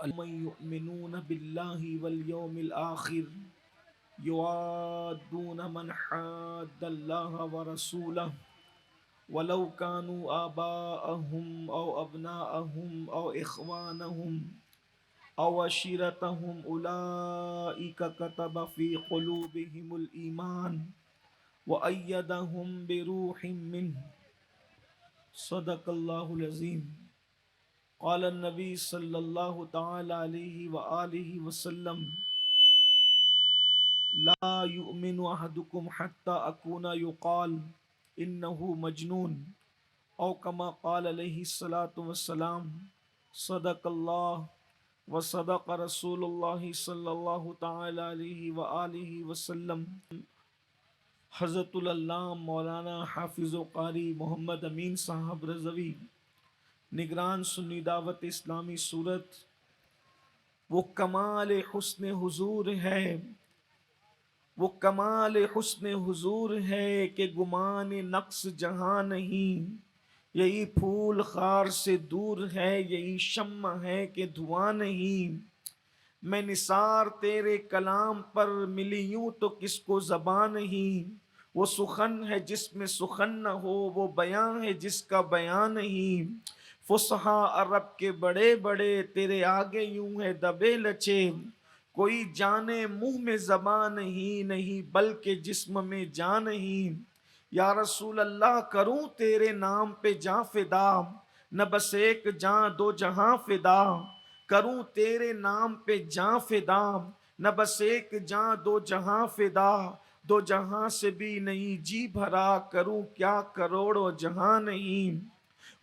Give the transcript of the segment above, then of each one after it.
من يؤمنون بالله واليوم الآخر يوادون من حاد الله ورسوله ولو كانوا آباءهم أو أبناءهم أو إخوانهم أو عشيرتهم أولئك كتب في قلوبهم الإيمان وأيدهم بروح منه صدق الله العظيم. قال النبي صلی اللہ تعالی علیہ وآلہ وسلم لا يؤمن احدكم حتى اكون يقال انه مجنون او كما قال علیہ الصلوۃ والسلام. صدق اللہ وصدق رسول اللہ صلی اللہ تعالی علیہ وآلہ وسلم. حضرت العلامہ مولانا حافظ و قاری محمد امین صاحب رضوی نگران سنی دعوت اسلامی صورت وہ کمال حسن حضور ہے، وہ کمال حسن حضور ہے کہ گمان نقص جہاں نہیں. یہی پھول خار سے دور ہے، یہی شمع ہے کہ دھواں نہیں. میں نثار تیرے کلام پر ملی یوں تو کس کو زبان نہیں. وہ سخن ہے جس میں سخن نہ ہو، وہ بیان ہے جس کا بیان نہیں. فصحا عرب کے بڑے بڑے تیرے آگے یوں ہے دبے لچے. کوئی جانے منہ میں زبان نہیں، نہیں بلکہ جسم میں جان نہیں. یا رسول اللہ کروں تیرے نام پہ جاں فدا، نہ بس ایک جاں دو جہاں فدا. کروں تیرے نام پہ جاں فدا، نہ بس ایک جاں دو جہاں فدا. دو جہاں سے بھی نہیں جی بھرا، کروں کیا کروڑوں جہاں نہیں.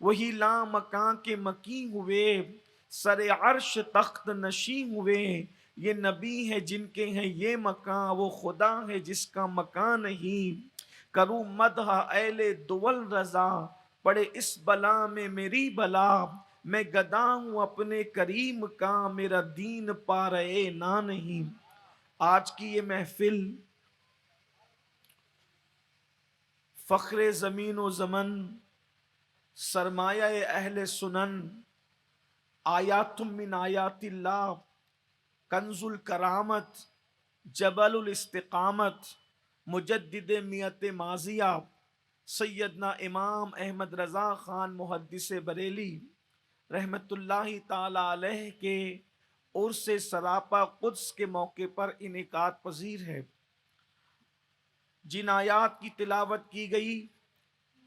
وہی لا مکان کے مکی ہوئے، سر عرش تخت نشیں ہوئے. یہ نبی ہے جن کے ہیں یہ مکان، وہ خدا ہے جس کا مکان نہیں. کروں مدح اہل دول رضا، پڑے اس بلا میں میری بلا. میں گدا ہوں اپنے کریم کا، میرا دین پا رہے نہ نہیں. آج کی یہ محفل فخر زمین و زمن، سرمایہ اہل سنن، آیات من آیات اللہ، کنز الکرامت، جبل الاستقامت، مجدد میت ماضیہ، سیدنا امام احمد رضا خان محدث بریلی رحمت اللہ تعالی علیہ کے عرس سراپا قدس کے موقع پر انعقاد پذیر ہے. جن آیات کی تلاوت کی گئی،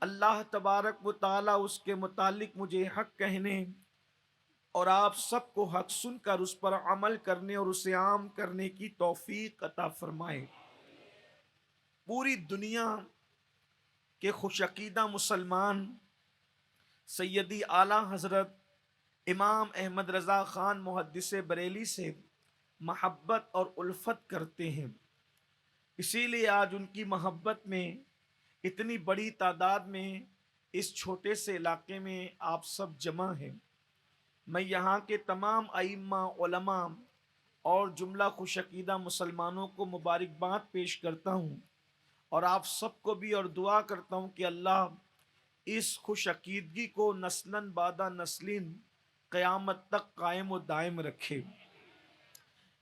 اللہ تبارک و تعالیٰ اس کے متعلق مجھے حق کہنے اور آپ سب کو حق سن کر اس پر عمل کرنے اور اسے عام کرنے کی توفیق عطا فرمائے. پوری دنیا کے خوش عقیدہ مسلمان سیدی اعلیٰ حضرت امام احمد رضا خان محدث بریلی سے محبت اور الفت کرتے ہیں. اسی لیے آج ان کی محبت میں اتنی بڑی تعداد میں اس چھوٹے سے علاقے میں آپ سب جمع ہیں. میں یہاں کے تمام ائمہ، علماء اور جملہ خوش عقیدہ مسلمانوں کو مبارکباد پیش کرتا ہوں، اور آپ سب کو بھی اور دعا کرتا ہوں کہ اللہ اس خوش عقیدگی کو نسلاً بعد نسلین قیامت تک قائم و دائم رکھے.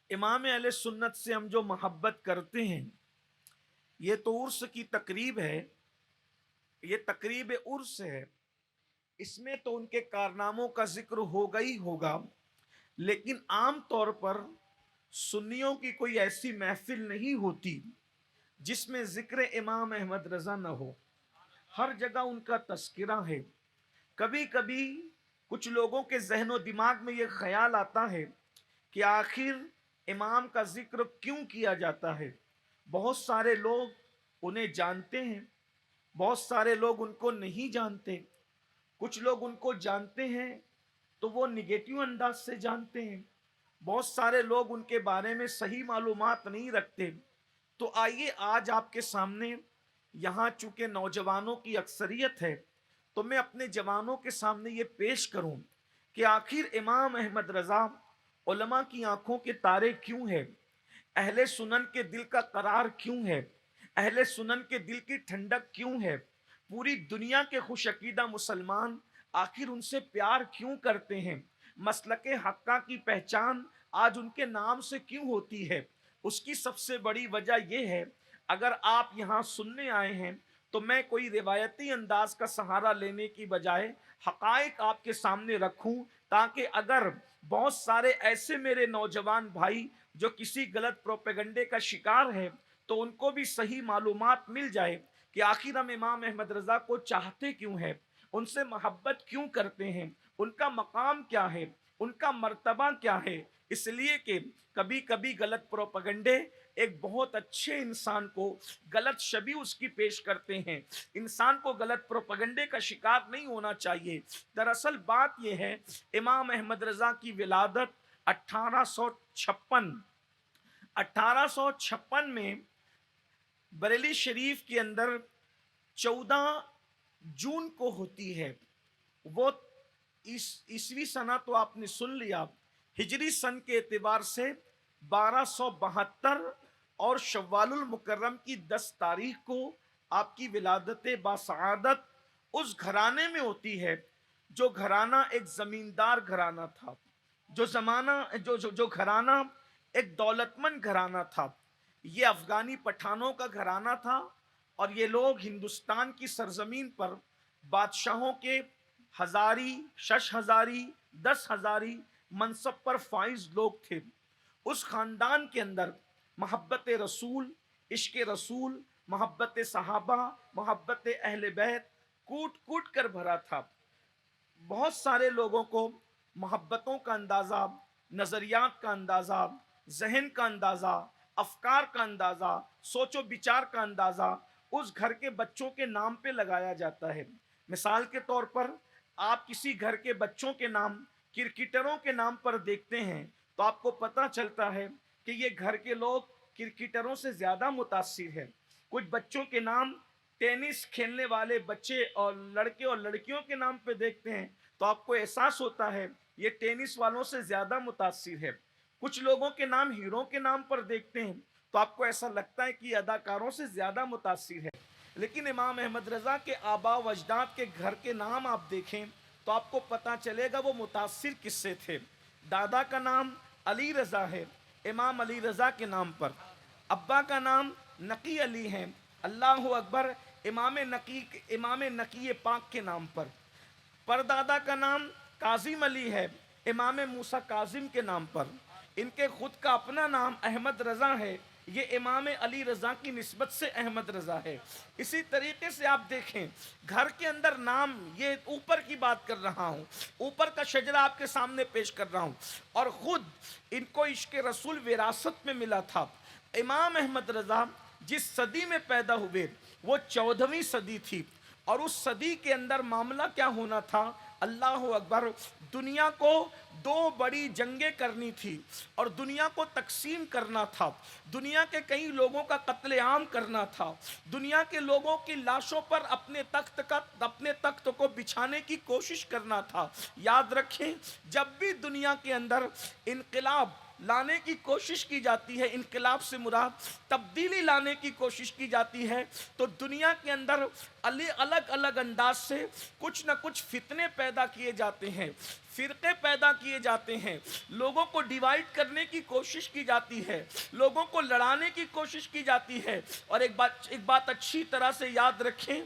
امام اہل سنت سے ہم جو محبت کرتے ہیں، یہ تو عرس کی تقریب ہے، یہ تقریب عرس ہے. اس میں تو ان کے کارناموں کا ذکر ہوگا ہی ہوگا، لیکن عام طور پر سنیوں کی کوئی ایسی محفل نہیں ہوتی جس میں ذکر امام احمد رضا نہ ہو. ہر جگہ ان کا تذکرہ ہے. کبھی کبھی کچھ لوگوں کے ذہن و دماغ میں یہ خیال آتا ہے کہ آخر امام کا ذکر کیوں کیا جاتا ہے. بہت سارے لوگ انہیں جانتے ہیں، بہت سارے لوگ ان کو نہیں جانتے. کچھ لوگ ان کو جانتے ہیں تو وہ نگیٹو انداز سے جانتے ہیں، بہت سارے لوگ ان کے بارے میں صحیح معلومات نہیں رکھتے. تو آئیے آج آپ کے سامنے، یہاں چونکہ نوجوانوں کی اکثریت ہے، تو میں اپنے جوانوں کے سامنے یہ پیش کروں کہ آخر امام احمد رضا علماء کی آنکھوں کے تارے کیوں ہے، اہل سنن کے دل کا قرار کیوں ہے، اہل سنن کے دل کی ٹھنڈک کیوں ہے. پوری دنیا کے خوش عقیدہ مسلمان آخر ان سے پیار کیوں کرتے ہیں. مسلک حقہ کی پہچان آج ان کے نام سے کیوں ہوتی ہے؟ اس کی سب سے بڑی وجہ یہ ہے، اگر آپ یہاں سننے آئے ہیں تو میں کوئی روایتی انداز کا سہارا لینے کی بجائے حقائق آپ کے سامنے رکھوں، تاکہ اگر بہت سارے ایسے میرے نوجوان بھائی جو کسی غلط پروپیگنڈے کا شکار ہیں تو ان کو بھی صحیح معلومات مل جائے کہ آخر ہم امام احمد رضا کو چاہتے کیوں ہیں، ان سے محبت کیوں کرتے ہیں، ان کا مقام کیا ہے، ان کا مرتبہ کیا ہے۔ اس لیے کہ کبھی کبھی غلط پروپیگنڈے ایک بہت اچھے انسان کو غلط شبیہ اس کی پیش کرتے ہیں۔ انسان کو غلط پروپیگنڈے کا شکار نہیں ہونا چاہیے۔ دراصل بات یہ ہے، امام احمد رضا کی ولادت 1856 میں بریلی شریف کے اندر 14 جون کو ہوتی ہے۔ وہ عیسوی سنہ تو آپ نے سن لیا، ہجری سن کے اعتبار سے 1272 اور شوال المکرم کی 10 تاریخ کو آپ کی ولادت باسعادت اس گھرانے میں ہوتی ہے جو گھرانہ ایک زمیندار گھرانہ تھا، جو گھرانہ ایک دولت مند گھرانہ تھا۔ یہ افغانی پٹھانوں کا گھرانہ تھا، اور یہ لوگ ہندوستان کی سرزمین پر بادشاہوں کے ہزاری، 6 ہزاری، 10 ہزاری منصب پر فائز لوگ تھے۔ اس خاندان کے اندر محبت رسول، عشق رسول، محبت صحابہ، محبت اہل بیت کوٹ کوٹ کر بھرا تھا۔ بہت سارے لوگوں کو محبتوں کا اندازہ، نظریات کا اندازہ، ذہن کا اندازہ، افکار کا اندازہ، سوچ و بچار کا اندازہ اس گھر کے بچوں کے نام پہ لگایا جاتا ہے۔ مثال کے طور پر آپ کسی گھر کے بچوں کے نام کرکٹروں کے نام پر دیکھتے ہیں تو آپ کو پتہ چلتا ہے کہ یہ گھر کے لوگ کرکٹروں سے زیادہ متاثر ہیں۔ کچھ بچوں کے نام ٹینس کھیلنے والے بچے اور لڑکے اور لڑکیوں کے نام پہ دیکھتے ہیں تو آپ کو احساس ہوتا ہے یہ ٹینس والوں سے زیادہ متاثر ہے۔ کچھ لوگوں کے نام ہیرو کے نام پر دیکھتے ہیں تو آپ کو ایسا لگتا ہے کہ یہ اداکاروں سے زیادہ متاثر ہے۔ لیکن امام احمد رضا کے آباء و اجداد کے گھر کے نام آپ دیکھیں تو آپ کو پتا چلے گا وہ متاثر کس سے تھے۔ دادا کا نام علی رضا ہے، امام علی رضا کے نام پر۔ ابا کا نام نقی علی ہے، اللہ اکبر، امام نقی پاک کے نام پر۔ پردادا کا نام کاظم علی ہے، امام موسیٰ کاظم کے نام پر۔ ان کے خود کا اپنا نام احمد رضا ہے، یہ امام علی رضا کی نسبت سے احمد رضا ہے۔ اسی طریقے سے آپ دیکھیں گھر کے اندر نام، یہ اوپر کی بات کر رہا ہوں، اوپر کا شجرہ آپ کے سامنے پیش کر رہا ہوں، اور خود ان کو عشق رسول وراثت میں ملا تھا۔ امام احمد رضا جس صدی میں پیدا ہوئے وہ 14ویں صدی تھی، اور اس صدی کے اندر معاملہ کیا ہونا تھا، اللہ اکبر، دنیا کو 2 بڑی جنگیں کرنی تھی اور دنیا کو تقسیم کرنا تھا، دنیا کے کئی لوگوں کا قتل عام کرنا تھا، دنیا کے لوگوں کی لاشوں پر اپنے تخت کو بچھانے کی کوشش کرنا تھا۔ یاد رکھیں، جب بھی دنیا کے اندر انقلاب لانے کی کوشش کی جاتی ہے، انقلاب سے مراد تبدیلی لانے کی کوشش کی جاتی ہے، تو دنیا کے اندر الگ الگ انداز سے کچھ نہ کچھ فتنے پیدا کیے جاتے ہیں، فرقے پیدا کیے جاتے ہیں، لوگوں کو ڈیوائیڈ کرنے کی کوشش کی جاتی ہے، لوگوں کو لڑانے کی کوشش کی جاتی ہے۔ اور ایک بات اچھی طرح سے یاد رکھیں،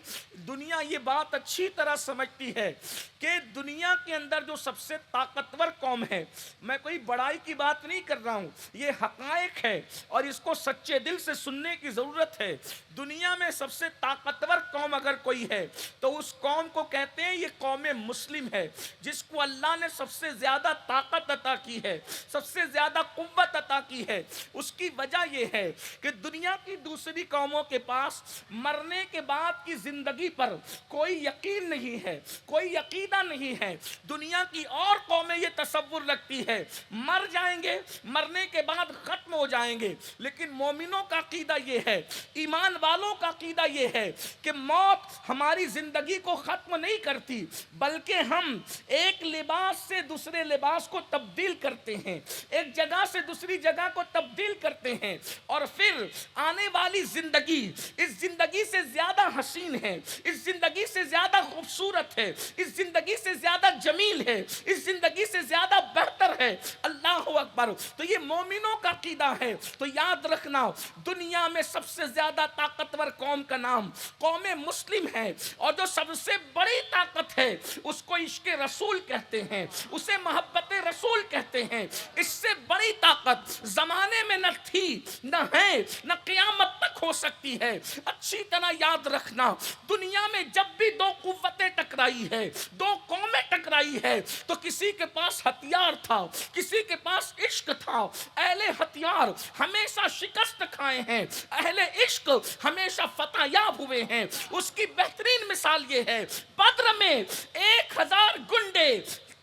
دنیا یہ بات اچھی طرح سمجھتی ہے کہ دنیا کے اندر جو سب سے طاقتور قوم ہے، میں کوئی بڑائی کی بات نہیں کر رہا ہوں، یہ حقائق ہے اور اس کو سچے دل سے سننے کی ضرورت ہے۔ دنیا میں سب سے طاقتور قوم اگر کوئی ہے تو اس قوم کو کہتے ہیں یہ قوم مسلم ہے، جس کو اللہ نے سب سے زیادہ طاقت عطا کی ہے، سب سے زیادہ قوت عطا کی ہے۔ اس کی وجہ یہ ہے کہ دنیا کی دوسری قوموں کے پاس مرنے کے بعد کی زندگی پر کوئی یقین نہیں ہے، کوئی عقیدہ نہیں ہے۔ دنیا کی اور قومیں یہ تصور رکھتی ہے مر جائیں گے، مرنے کے بعد ختم ہو جائیں گے، لیکن مومنوں کا عقیدہ یہ ہے، ایمان والوں کا عقیدہ یہ ہے کہ موت ہماری زندگی کو ختم نہیں کرتی، بلکہ ہم ایک لباس لباس سے دوسرے لباس کو تبدیل کرتے ہیں، ایک جگہ سے دوسری جگہ کو تبدیل کرتے ہیں، اور پھر آنے والی زندگی اس زندگی سے زیادہ حسین ہے، اس زندگی سے زیادہ خوبصورت ہے، اس زندگی سے زیادہ جمیل ہے، اس زندگی سے زیادہ بہتر ہے۔ اللہ اکبر۔ تو یہ مومنوں کا عقیدہ ہے۔ تو یاد رکھنا، دنیا میں سب سے زیادہ طاقتور قوم کا نام قوم مسلم ہے، اور جو سب سے بڑی طاقت ہے اس کو عشق رسول کہتے ہیں، اسے محبت رسول کہتے ہیں۔ اس سے بڑی طاقت زمانے میں نہ تھی، نہ ہے، نہ قیامت تک ہو سکتی ہے۔ اچھی طرح یاد رکھنا، دنیا میں جب بھی دو قوتیں ٹکرائی ہے، دو قومیں ٹکرائی ہے، تو کسی کے پاس ہتھیار تھا، کسی کے پاس عشق تھا۔ اہل ہتھیار ہمیشہ شکست کھائے ہیں، اہل عشق ہمیشہ فتح یاب ہوئے ہیں۔ اس کی بہترین مثال یہ ہے، بدر میں 1000 گنڈے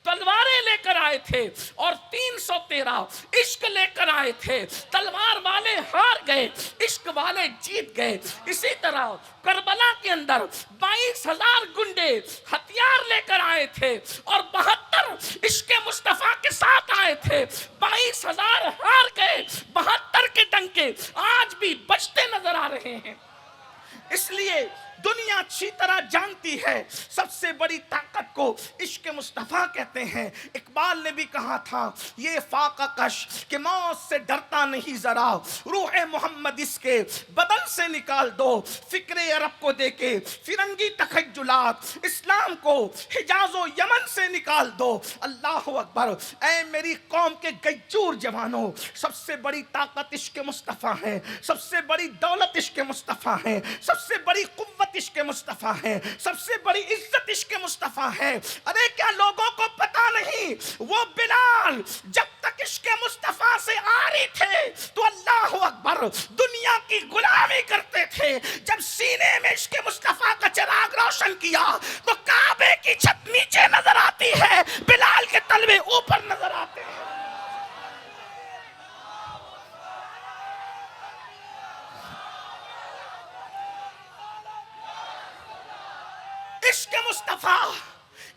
تلواریں لے کر آئے تھے اور 313 عشق لے کر آئے تھے۔ تلوار والے ہار گئے، عشق والے جیت گئے۔ اسی طرح کربلا کے اندر 22,000 گنڈے ہتھیار لے کر آئے تھے اور 72 عشق مصطفیٰ کے ساتھ آئے تھے۔ 22,000 ہار گئے، 72 کے ڈنکے آج بھی بجتے نظر آ رہے ہیں۔ اس لیے دنیا اچھی طرح جانتی ہے سب سے بڑی طاقت کو عشق مصطفیٰ کہتے ہیں۔ اقبال نے بھی کہا تھا، یہ فاقہ کش کہ موت سے ڈرتا نہیں ذرا، روح محمد اس کے بدن سے نکال دو، فکر عرب کو دے کے فرنگی تخیلات، اسلام کو حجاز و یمن سے نکال دو۔ اللہ اکبر۔ اے میری قوم کے گجور جوانوں، سب سے بڑی طاقت عشق مصطفیٰ ہے، سب سے بڑی دولت عشق مصطفیٰ ہے، سب سے بڑی قوت عشق مصطفیٰ ہے، سب سے بڑی عزت عشق مصطفیٰ ہے۔ ارے کیا لوگوں کو پتا نہیں، وہ بلال جب تک عشق مصطفیٰ سے آری تھے تو اللہ اکبر دنیا کی غلامی کرتے تھے۔ جب سینے میں عشق مصطفیٰ کا چراغ روشن کیا تو کعبے کی چھت نیچے نظر آتی ہے، بلال کے تلوے اوپر نظر آتے ہیں۔ عشق مصطفیٰ،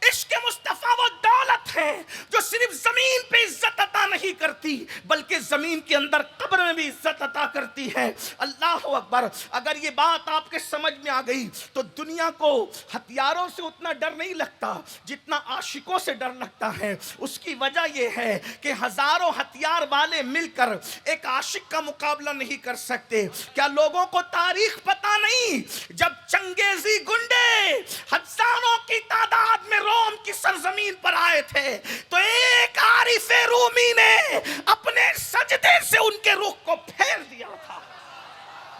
عشق مصطفیٰ وہ دولت ہے جو صرف زمین پہ عزت عطا نہیں کرتی بلکہ زمین کے اندر قبر میں بھی عزت عطا کرتی ہے۔ اللہ اکبر۔ اگر یہ بات آپ کے سمجھ میں آ گئی تو دنیا کو ہتھیاروں سے اتنا ڈر نہیں لگتا جتنا عاشقوں سے ڈر لگتا ہے۔ اس کی وجہ یہ ہے کہ ہزاروں ہتھیار والے مل کر ایک عاشق کا مقابلہ نہیں کر سکتے۔ کیا لوگوں کو تاریخ پتا نہیں؟ جب چنگیزی گنڈے ہزاروں کی تعداد میں روم کی سرزمین پر آئے تھے تو ایک عارف رومی نے اپنے سجدے سے ان کے رخ کو پھیر دیا تھا۔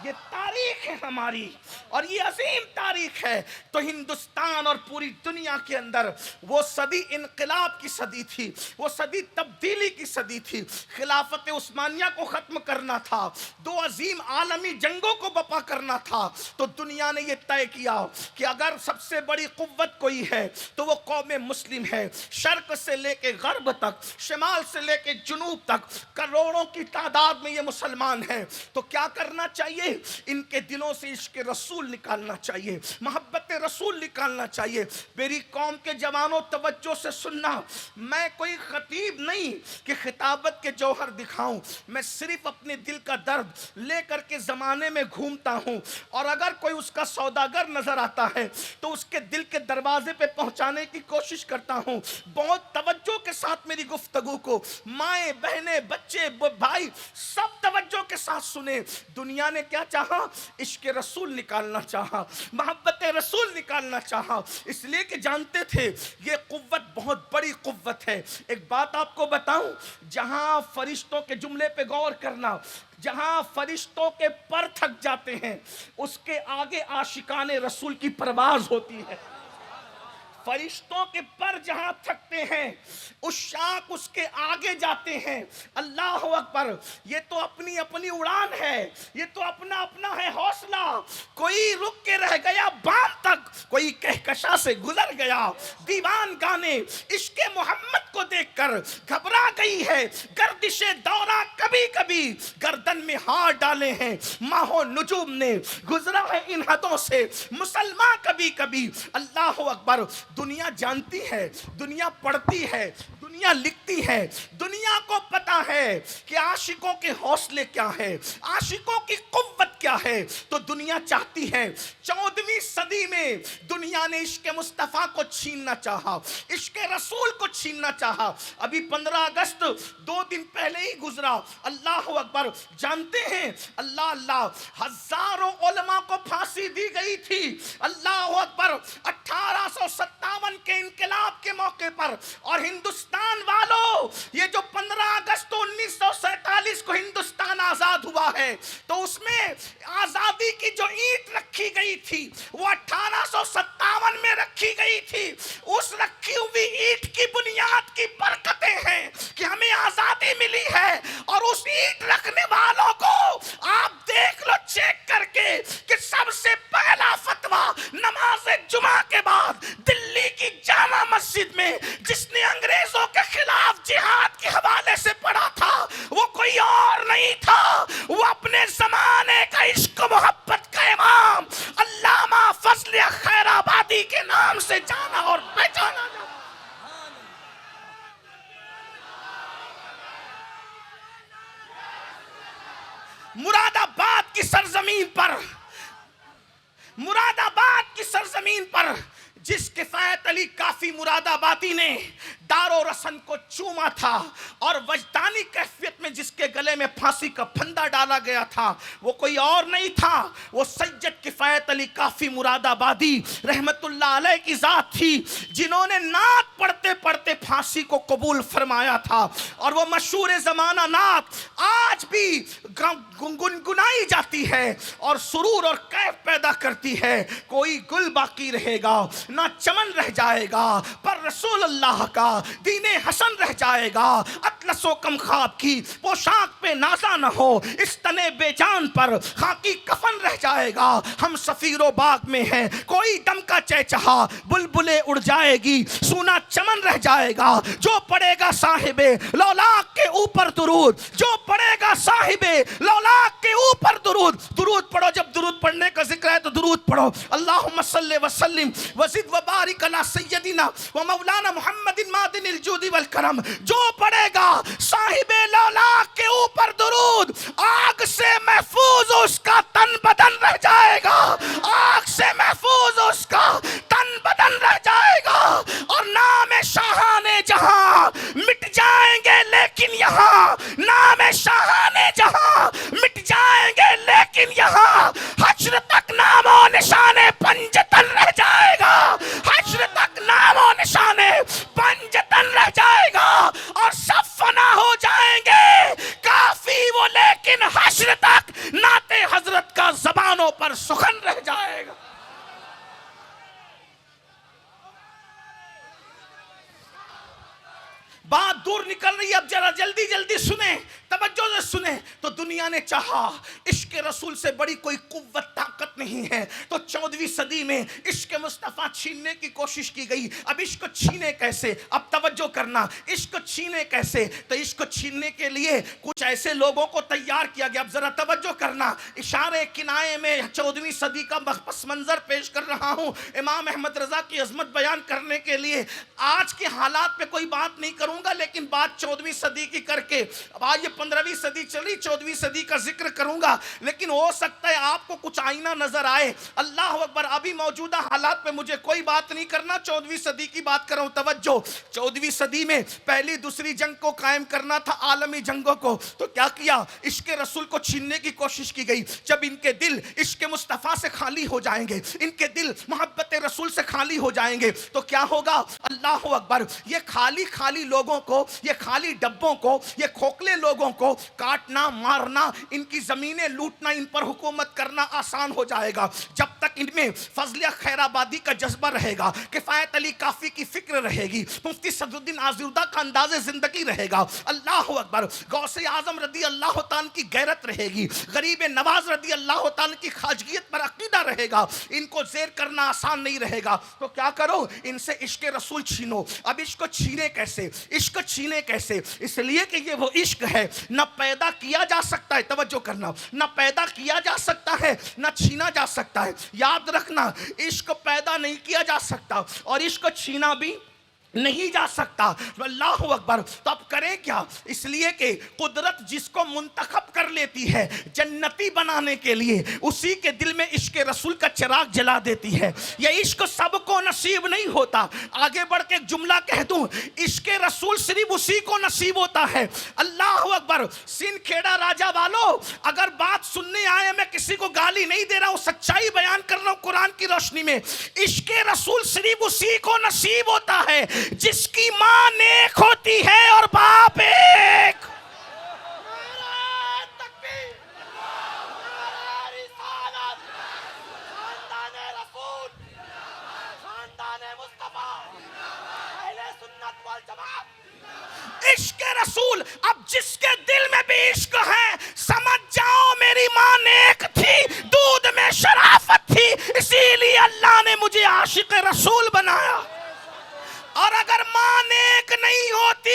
یہ تاریخ ہے ہماری، اور یہ عظیم تاریخ ہے۔ تو ہندوستان اور پوری دنیا کے اندر وہ صدی انقلاب کی صدی تھی، وہ صدی تبدیلی کی صدی تھی۔ خلافت عثمانیہ کو ختم کرنا تھا، دو عظیم عالمی جنگوں کو بپا کرنا تھا۔ تو دنیا نے یہ طے کیا کہ اگر سب سے بڑی قوت کوئی ہے تو وہ قوم مسلم ہے۔ شرق سے لے کے غرب تک، شمال سے لے کے جنوب تک کروڑوں کی تعداد میں یہ مسلمان ہیں۔ تو کیا کرنا چاہیے؟ ان کے دلوں سے عشق رسول نکالنا چاہیے، محبت رسول نکالنا چاہیے۔ میری قوم کے جوانوں توجہ سے سننا، میں کوئی خطیب نہیں کہ خطابت کے جوہر دکھاؤں، میں صرف اپنے دل کا درد لے کر کے زمانے میں گھومتا ہوں، اور اگر کوئی اس کا سوداگر نظر آتا ہے تو اس کے دل کے دروازے پہ پہنچانے کی کوشش کرتا ہوں۔ بہت توجہ کے ساتھ میری گفتگو کو مائیں بہنیں بچے بھائی سب توجہ کے ساتھ سنیں۔ دنیا نے کیا چاہا؟ عشق رسول نکالنا چاہا، محبت رسول نکالنا چاہا، اس لیے کہ جانتے تھے یہ قوت بہت بڑی قوت ہے۔ ایک بات آپ کو بتاؤں، جہاں فرشتوں کے جملے پہ غور کرنا، جہاں فرشتوں کے پر تھک جاتے ہیں اس کے آگے عاشقان رسول کی پرواز ہوتی ہے۔ فرشتوں کے پر جہاں تھکتے ہیں عشاق اس کے آگے جاتے ہیں۔ اللہ اکبر۔ یہ تو اپنی اپنی اڑان ہے، یہ تو اپنا اپنا ہے حوصلہ۔ کوئی رک کے رہ گیا بام تک، کوئی کہکشاں سے گزر گیا۔ دیوان گانے عشق محمد کو دیکھ کر گھبرا گئی ہے گردش دورہ، کبھی کبھی گردن میں ہاتھ ڈالے ہیں ماہ و نجوم نے، گزرا ہے ان حدوں سے مسلمان کبھی کبھی۔ اللہ اکبر۔ دنیا جانتی ہے، دنیا پڑھتی ہے، دنیا لکھتی ہے، دنیا کو پتا ہے کہ عاشقوں کے حوصلے کیا ہے، عاشقوں کی قوت کیا ہے. تو دنیا چاہتی ہے. 14ویں صدی میں دنیا نے عشق مصطفیٰ کو چھیننا چاہا، عشق رسول کو چھیننا چاہا. ابھی 15 اگست 2 دن پہلے ہی گزرا. اللہ اکبر. جانتے ہیں اللہ اللہ ہزاروں علماء کو پھانسی دی گئی تھی. اللہ اکبر. 1857 کے انقلاب کے موقع پر. اور ہندوستان والوں، یہ جو 15 اگست 1947 کو ہندوستان آزاد ہوا ہے، تو اس میں آزادی کی جو اینٹ رکھی گئی تھی وہ 1857 میں رکھی گئی تھی. اس رکھی ہوئی اینٹ کی بنیاد کی برکتیں ہیں کہ ہمیں آزادی ملی ہے. اور اس اینٹ رکھنے والوں کو آپ دیکھ لو چیک کر کے کہ سب سے پہلا فتویٰ نماز جمعہ کے بعد دلی کی جامع مسجد میں جس نے انگریزوں کے خلاف جہاد کے حوالے سے پڑھا تھا وہ کوئی اور نہیں تھا، وہ اپنے زمانے کا عشق و محبت کا امام علامہ فضل خیر آبادی کے نام سے جانا اور پہچانا جاتا. مراد آباد کی سرزمین پر، مراد آباد کی سرزمین پر جس کفایت علی کافی مراد آبادی نے دار و رسن کو چوما تھا اور وجدانی کیفیت میں جس کے گلے میں پھانسی کا پھندا ڈالا گیا تھا وہ کوئی اور نہیں تھا، وہ سید کفایت علی کافی مراد آبادی رحمت اللہ علیہ کی ذات تھی، جنہوں نے نعت پڑھتے پڑھتے پھانسی کو قبول فرمایا تھا. اور وہ مشہور زمانہ نعت آج بھی گنگنائی جاتی ہے اور سرور اور کیف پیدا کرتی ہے. کوئی گل باقی رہے گا نہ چمن رہ جائے گا، پر رسول اللہ کا دین حسن رہ جائے گا. اطلس و کم خواب کی پوشاک پہ نازا نہ ہو، اس تنے بے جان پر خاکی کفن رہ جائے گا. ہم سفیر و باغ میں ہیں، کوئی دم کا چہچہا بلبلیں اڑ جائے گی، سونا چمن رہ جائے گا. جو پڑے گا صاحب لولاک کے اوپر درود، جو پڑے گا صاحب لولاک کے اوپر درود. درود پڑھو. جب درود پڑھنے کا ذکر ہے تو درود پڑھو. اللہم صلی وسلم وزد وبارک علی سیدنا و مولانا محمد مادن الجود والکرم. جو پڑھے گا صاحب لولاک کے اوپر درود، آگ سے محفوظ اس کا تن بدن رہ جائے گا، آگ سے محفوظ اس کا تن بدن رہ جائے گا. اور نام شاہان جہاں مٹ جائیں گے لیکن یہاں، نام شاہان جہاں مٹ جائیں گے لیکن یہاں حشر تک نام و نشان پنجتن رہ جائے گا، حشر تک نام و نشان پنجتن رہ جائے گا. اور سب فنا ہو جائیں گے کافی وہ، لیکن حشر تک نعت حضرت کا زبانوں پر سخن رہ جائے گا. بات دور نکل رہی ہے، اب ذرا جلدی جلدی سنیں، توجہ سے سنیں. تو دنیا نے چاہا، عشق رسول سے بڑی کوئی قوت طاقت نہیں ہے، تو 14ویں صدی میں عشق مصطفیٰ چھیننے کی کوشش کی گئی. اب عشق چھینے کیسے؟ اب توجہ کرنا، عشق چھینے کیسے؟ تو عشق چھیننے کے لیے کچھ ایسے لوگوں کو تیار کیا گیا. اب ذرا توجہ کرنا، اشارے کنائے میں 14ویں صدی کا پس منظر پیش کر رہا ہوں امام احمد رضا کی عظمت بیان کرنے کے لیے. آج کے حالات پہ کوئی بات نہیں کروں گا، لیکن بات 14ویں صدی کی کر کے، اب آج یہ 15ویں صدی چلی، 14ویں صدی کا ذکر کروں گا، لیکن ہو سکتا ہے آپ کو کچھ آئینہ نظر آئے. اللہ اکبر. ابھی موجودہ حالات پہ مجھے کوئی بات نہیں کرنا، 14ویں صدی کی بات کر رہا ہوں. توجہ. 14ویں صدی میں پہلی دوسری جنگ کو قائم کرنا تھا، عالمی جنگوں کو. تو کیا کیا؟ عشق رسول کو چھیننے کی کوشش کی گئی. جب ان کے دل عشق مصطفیٰ سے خالی ہو جائیں گے، ان کے دل محبت رسول سے خالی ہو جائیں گے، تو کیا ہوگا؟ اللہ اکبر. یہ خالی خالی لوگوں کو، یہ خالی ڈبوں کو، یہ کھوکھلے لوگوں کو کاٹنا، مارنا، ان کی زمینیں لوٹنا، ان پر حکومت کرنا آسان ہو جائے گا. جب تک ان میں فضل خیر آبادی کا جذبہ رہے گا، کفایت علی کافی کی فکر رہے گی، مفتی صدر الدین آزردہ کا انداز زندگی رہے گا. اللہ اللہ اکبر، غوث اعظم رضی اللہ تعالیٰ کی غیرت رہے گی، غریب نواز رضی اللہ تعالیٰ کی خواجگیت پر عقیدہ رہے گا، ان کو زیر کرنا آسان نہیں رہے گا، تو کیا کرو، ان سے عشق رسول چھینو۔ اب عشق کو چھینے کیسے، عشق چھینے کیسے؟ اس لیے کہ یہ وہ عشق ہے نہ پیدا کیا جا سکتا ہے، توجہ کرنا، نہ پیدا کیا جا سکتا ہے نہ چھینا جا سکتا ہے۔ یاد رکھنا، عشق پیدا نہیں کیا جا سکتا اور عشق چھینا بھی نہیں جا سکتا۔ اللہ اکبر۔ تو اب کریں کیا؟ اس لیے کہ قدرت جس کو منتخب کر لیتی ہے جنتی بنانے کے لیے، اسی کے دل میں عشق رسول کا چراغ جلا دیتی ہے۔ یہ عشق سب کو نصیب نہیں ہوتا۔ آگے بڑھ کے ایک جملہ کہہ دوں، عشق رسول صرف اسی کو نصیب ہوتا ہے۔ اللہ اکبر۔ سندھ کھیڑا راجہ والو، اگر بات سننے آئے، میں کسی کو گالی نہیں دے رہا ہوں، سچائی بیان کر رہا ہوں قرآن کی روشنی میں، عشق رسول صرف اسی کو نصیب ہوتا ہے جس کی ماں نیک ہوتی ہے اور باپ ایک۔ عشق رسول، اب جس کے دل میں بھی عشق ہے، سمجھ جاؤ میری ماں نیک تھی، دودھ میں شرافت تھی، اسی لیے اللہ نے مجھے عاشق رسول بنایا۔ اور اگر ماں نیک نہیں ہوتی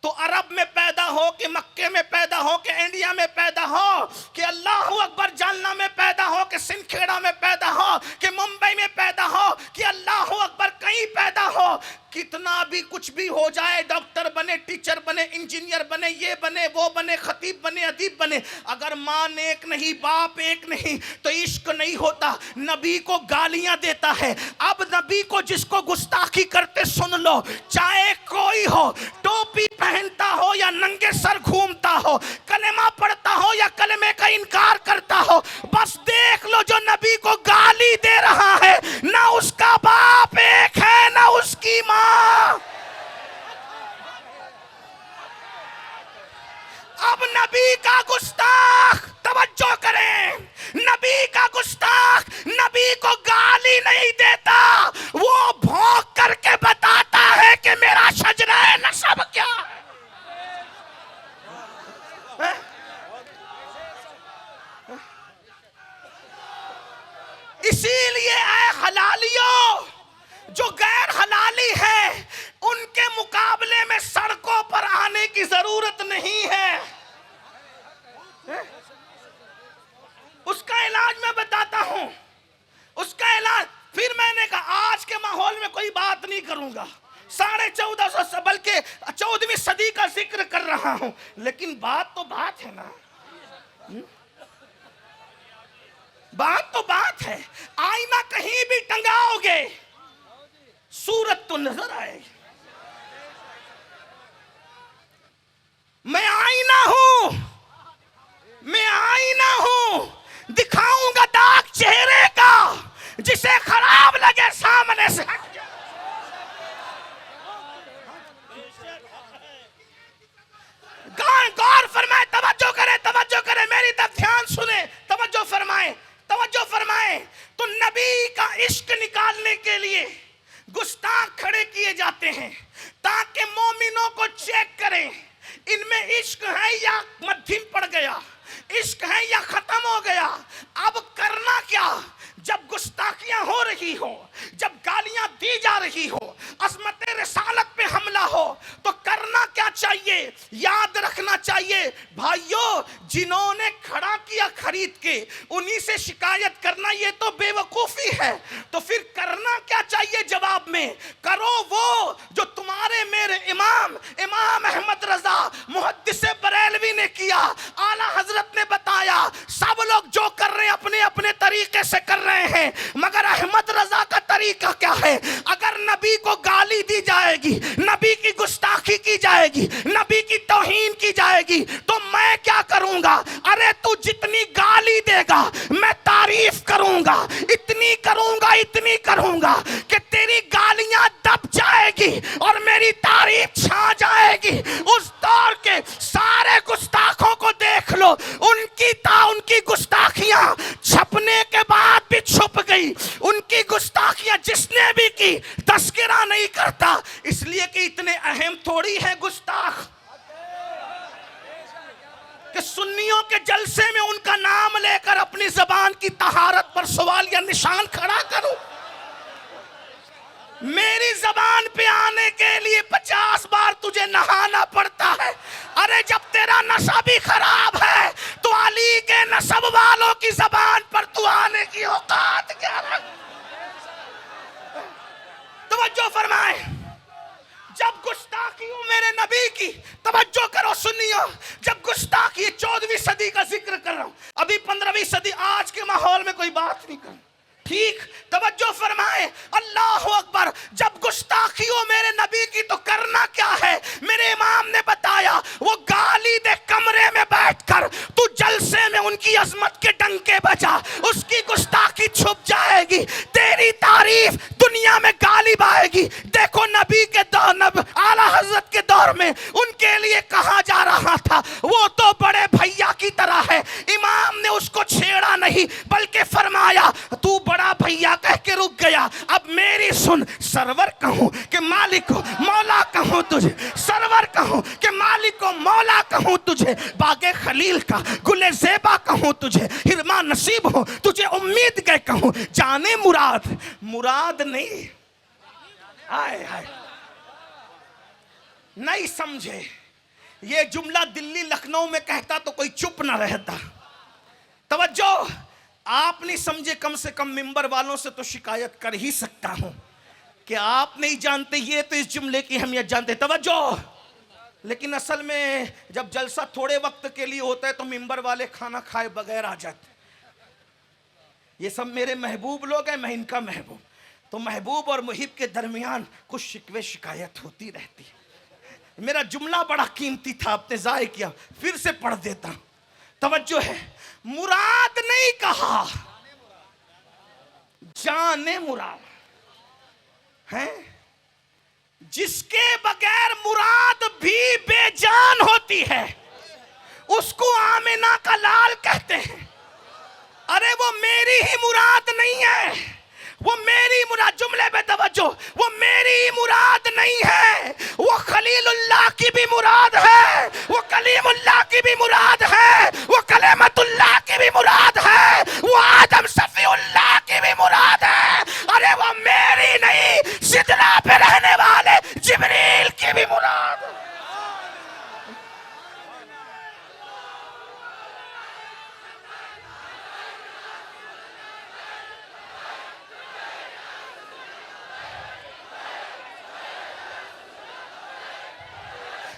تو عرب میں پیدا ہو کہ مکے میں پیدا ہو کہ انڈیا میں پیدا ہو کہ اللہ اکبر جالنا میں پیدا ہو کہ سندھ کھیڑا میں پیدا ہو کہ ممبئی میں پیدا ہو کہ اللہ اکبر کہیں پیدا ہو، کتنا بھی کچھ بھی ہو جائے، ڈاکٹر بنے، ٹیچر بنے، انجینئر بنے، یہ بنے، وہ بنے، خطیب بنے، ادیب بنے، اگر ماں نیک نہیں، باپ ایک نہیں تو عشق نہیں ہوتا۔ نبی کو گالیاں دیتا ہے۔ اب نبی کو جس کو گستاخی کرتے سن لو، چاہے کوئی ہو، ٹوپی پہنتا ہو یا ننگے سر گھومتا ہو، کلمہ پڑھتا ہو یا کلمے کا انکار کرتا ہو، بس دیکھ لو جو نبی کو گالی دے رہا ہے نہ اس کا باپ ایک ہے نہ اس کی ماں۔ اب نبی کا گستاخ، توجہ کریں، نبی کا گستاخ نبی کو گالی نہیں دیتا، وہ بھونک کر کے بتاتا ہے کہ میرا شجرہ نسب کیا ہے۔ اسی لیے اے حلالیوں، جو غیر حلالی ہے ان کے مقابلے میں سڑکوں پر آنے کی ضرورت نہیں ہے۔ اس کا علاج میں بتاتا ہوں، اس کا علاج پھر میں نے کہا آج کے ماحول میں کوئی بات نہیں کروں گا، 1450 بلکہ 14ویں صدی کا ذکر کر رہا ہوں، لیکن بات تو بات ہے نا، بات تو بات ہے۔ آئینہ کہیں بھی ٹنگاؤ گے صورت تو نظر آئے گی۔ میں آئینہ ہوں، میں آئینہ ہوں، دکھاؤں گا داغ چہرے کا، جسے خراب لگے سامنے سے ہٹ جائے۔ غور فرمائے، توجہ کریں، میری طرف دھیان سنیں، توجہ فرمائیں۔ تو نبی کا عشق نکالنے کے لیے گستاخ کھڑے کیے جاتے ہیں تاکہ مومنوں کو چیک کریں ان میں عشق ہے یا مدھم پڑ گیا، عشق ہے یا ختم ہو گیا۔ اب کرنا کیا؟ جب گستاخیاں ہو رہی ہو، جب گالیاں دی جا رہی ہو، عظمت رسالت پہ حملہ ہو، تو کرنا کیا چاہیے؟ یاد رکھنا چاہیے بھائیو، جنہوں نے کھڑا کیا خرید کے انہی سے شکایت کرنا یہ تو بے وقوفی ہے۔ تو پھر کرنا کیا چاہیے؟ جواب میں کرو وہ جو تمہارے میرے امام احمد رضا محدث بریلوی نے کیا، اعلیٰ حضرت نے بتایا۔ سب لوگ جو کر رہے ہیں اپنے اپنے طریقے سے کر رہے ہیں، مگر احمد رضا کا طریقہ کیا ہے؟ اگر نبی کو گالی دی جائے گی، نبی کی گستاخی کی جائے گی، نبی کی توہین کی جائے گی، تو میں کیا کروں گا؟ ارے تو جتنی گالی دے گا میں تعریف کروں گا، اتنی کروں گا کہ تیری گالیاں دب جائے گی اور میری تعریف چھا جائے گی۔ اس دور کے سارے گستاخوں کو دیکھ لو، ان کی گستاخیاں چھپنے کے بعد بھی چھپ گئی، ان کی گستاخیاں جس نے بھی کی تذکرہ نہیں کرتا، اس لیے کہ اتنے اہم تھوڑی ہے گستاخ۔ کے جلسے میں ان کا نام لے کر اپنی زبان کی طہارت پر سوال یا نشان کھڑا کروں؟ میری زبان پہ آنے کے لیے 50 بار تجھے نہانا پڑتا ہے. ارے جب تیرا نسب ہی خراب ہے تو علی کے نسب والوں کی زبان پر تو آنے کی اوقات کیا رکھ؟ توجہ فرمائیں. جب گستاخی ہو میرے نبی کی، توجہ کرو سنیو، جب گستاخی 14ویں صدی کا ذکر کر رہا ہوں، ابھی 15ویں صدی، آج کے ماحول میں کوئی بات نہیں کروں. ٹھیک، توجہ فرمائیں. اللہ اکبر. جب گستاخی ہو میرے نبی کی تو کرنا کیا ہے؟ میرے امام نے بتایا، وہ گالی دے کمرے میں بیٹھ کر، تو جلسے میں ان کی عظمت کے ڈنکے بجا، اس کی گستاخی چھپ جائے گی، تیری تعریف دنیا میں غالب آئے گی. دیکھو نبی کے دور، اعلیٰ حضرت کے دور میں ان کے لیے کہا جا رہا تھا وہ تو بڑے بھیا کی طرح ہے. امام نے اس کو چھیڑا نہیں بلکہ فرمایا تو بڑا بھیا کہہ کے رک گیا. اب میری سن، سرور کہوں کہ مالک و مولا کہوں تجھے، سرور کہوں کہ مالک و مولا کہوں تجھے، باغ خلیل کا گل زیبا کہوں تجھے، ہرما نصیب ہو تجھے امید گئے کہوں. جانے مراد، مراد نہیں، آئے آئے نہیں سمجھے. یہ جملہ دلی لکھنؤ میں کہتا تو کوئی چپ نہ رہتا. توجہ، آپ نہیں سمجھے، کم سے کم ممبر والوں سے تو شکایت کر ہی سکتا ہوں کہ آپ نہیں جانتے، یہ تو اس جملے کی اہمیت جانتے. توجہ. لیکن اصل میں جب جلسہ تھوڑے وقت کے لیے ہوتا ہے تو ممبر والے کھانا کھائے بغیر آ جاتے. یہ سب میرے محبوب لوگ ہیں، میں ان کا محبوب. تو محبوب اور محب کے درمیان کچھ شکوے شکایت ہوتی رہتی ہے. میرا جملہ بڑا قیمتی تھا، آپ نے ضائع کیا، پھر سے پڑھ دیتا ہوں. توجہ ہے، مراد نہیں کہا، جانے مراد ہے. جس کے بغیر مراد بھی بے جان ہوتی ہے اس کو آمنہ کا لال کہتے ہیں. ارے وہ میری ہی مراد نہیں ہے، وہ میری مراد، جملے پہ توجہ، وہ میری مراد نہیں ہے، وہ خلیل اللہ کی بھی مراد ہے، وہ کلیم اللہ کی بھی مراد ہے، وہ کلمت اللہ کی بھی مراد ہے، وہ آدم صفی اللہ کی بھی مراد ہے. ارے وہ میری نہیں، سدرا پہ رہنے والے جبریل کی بھی مراد ہے.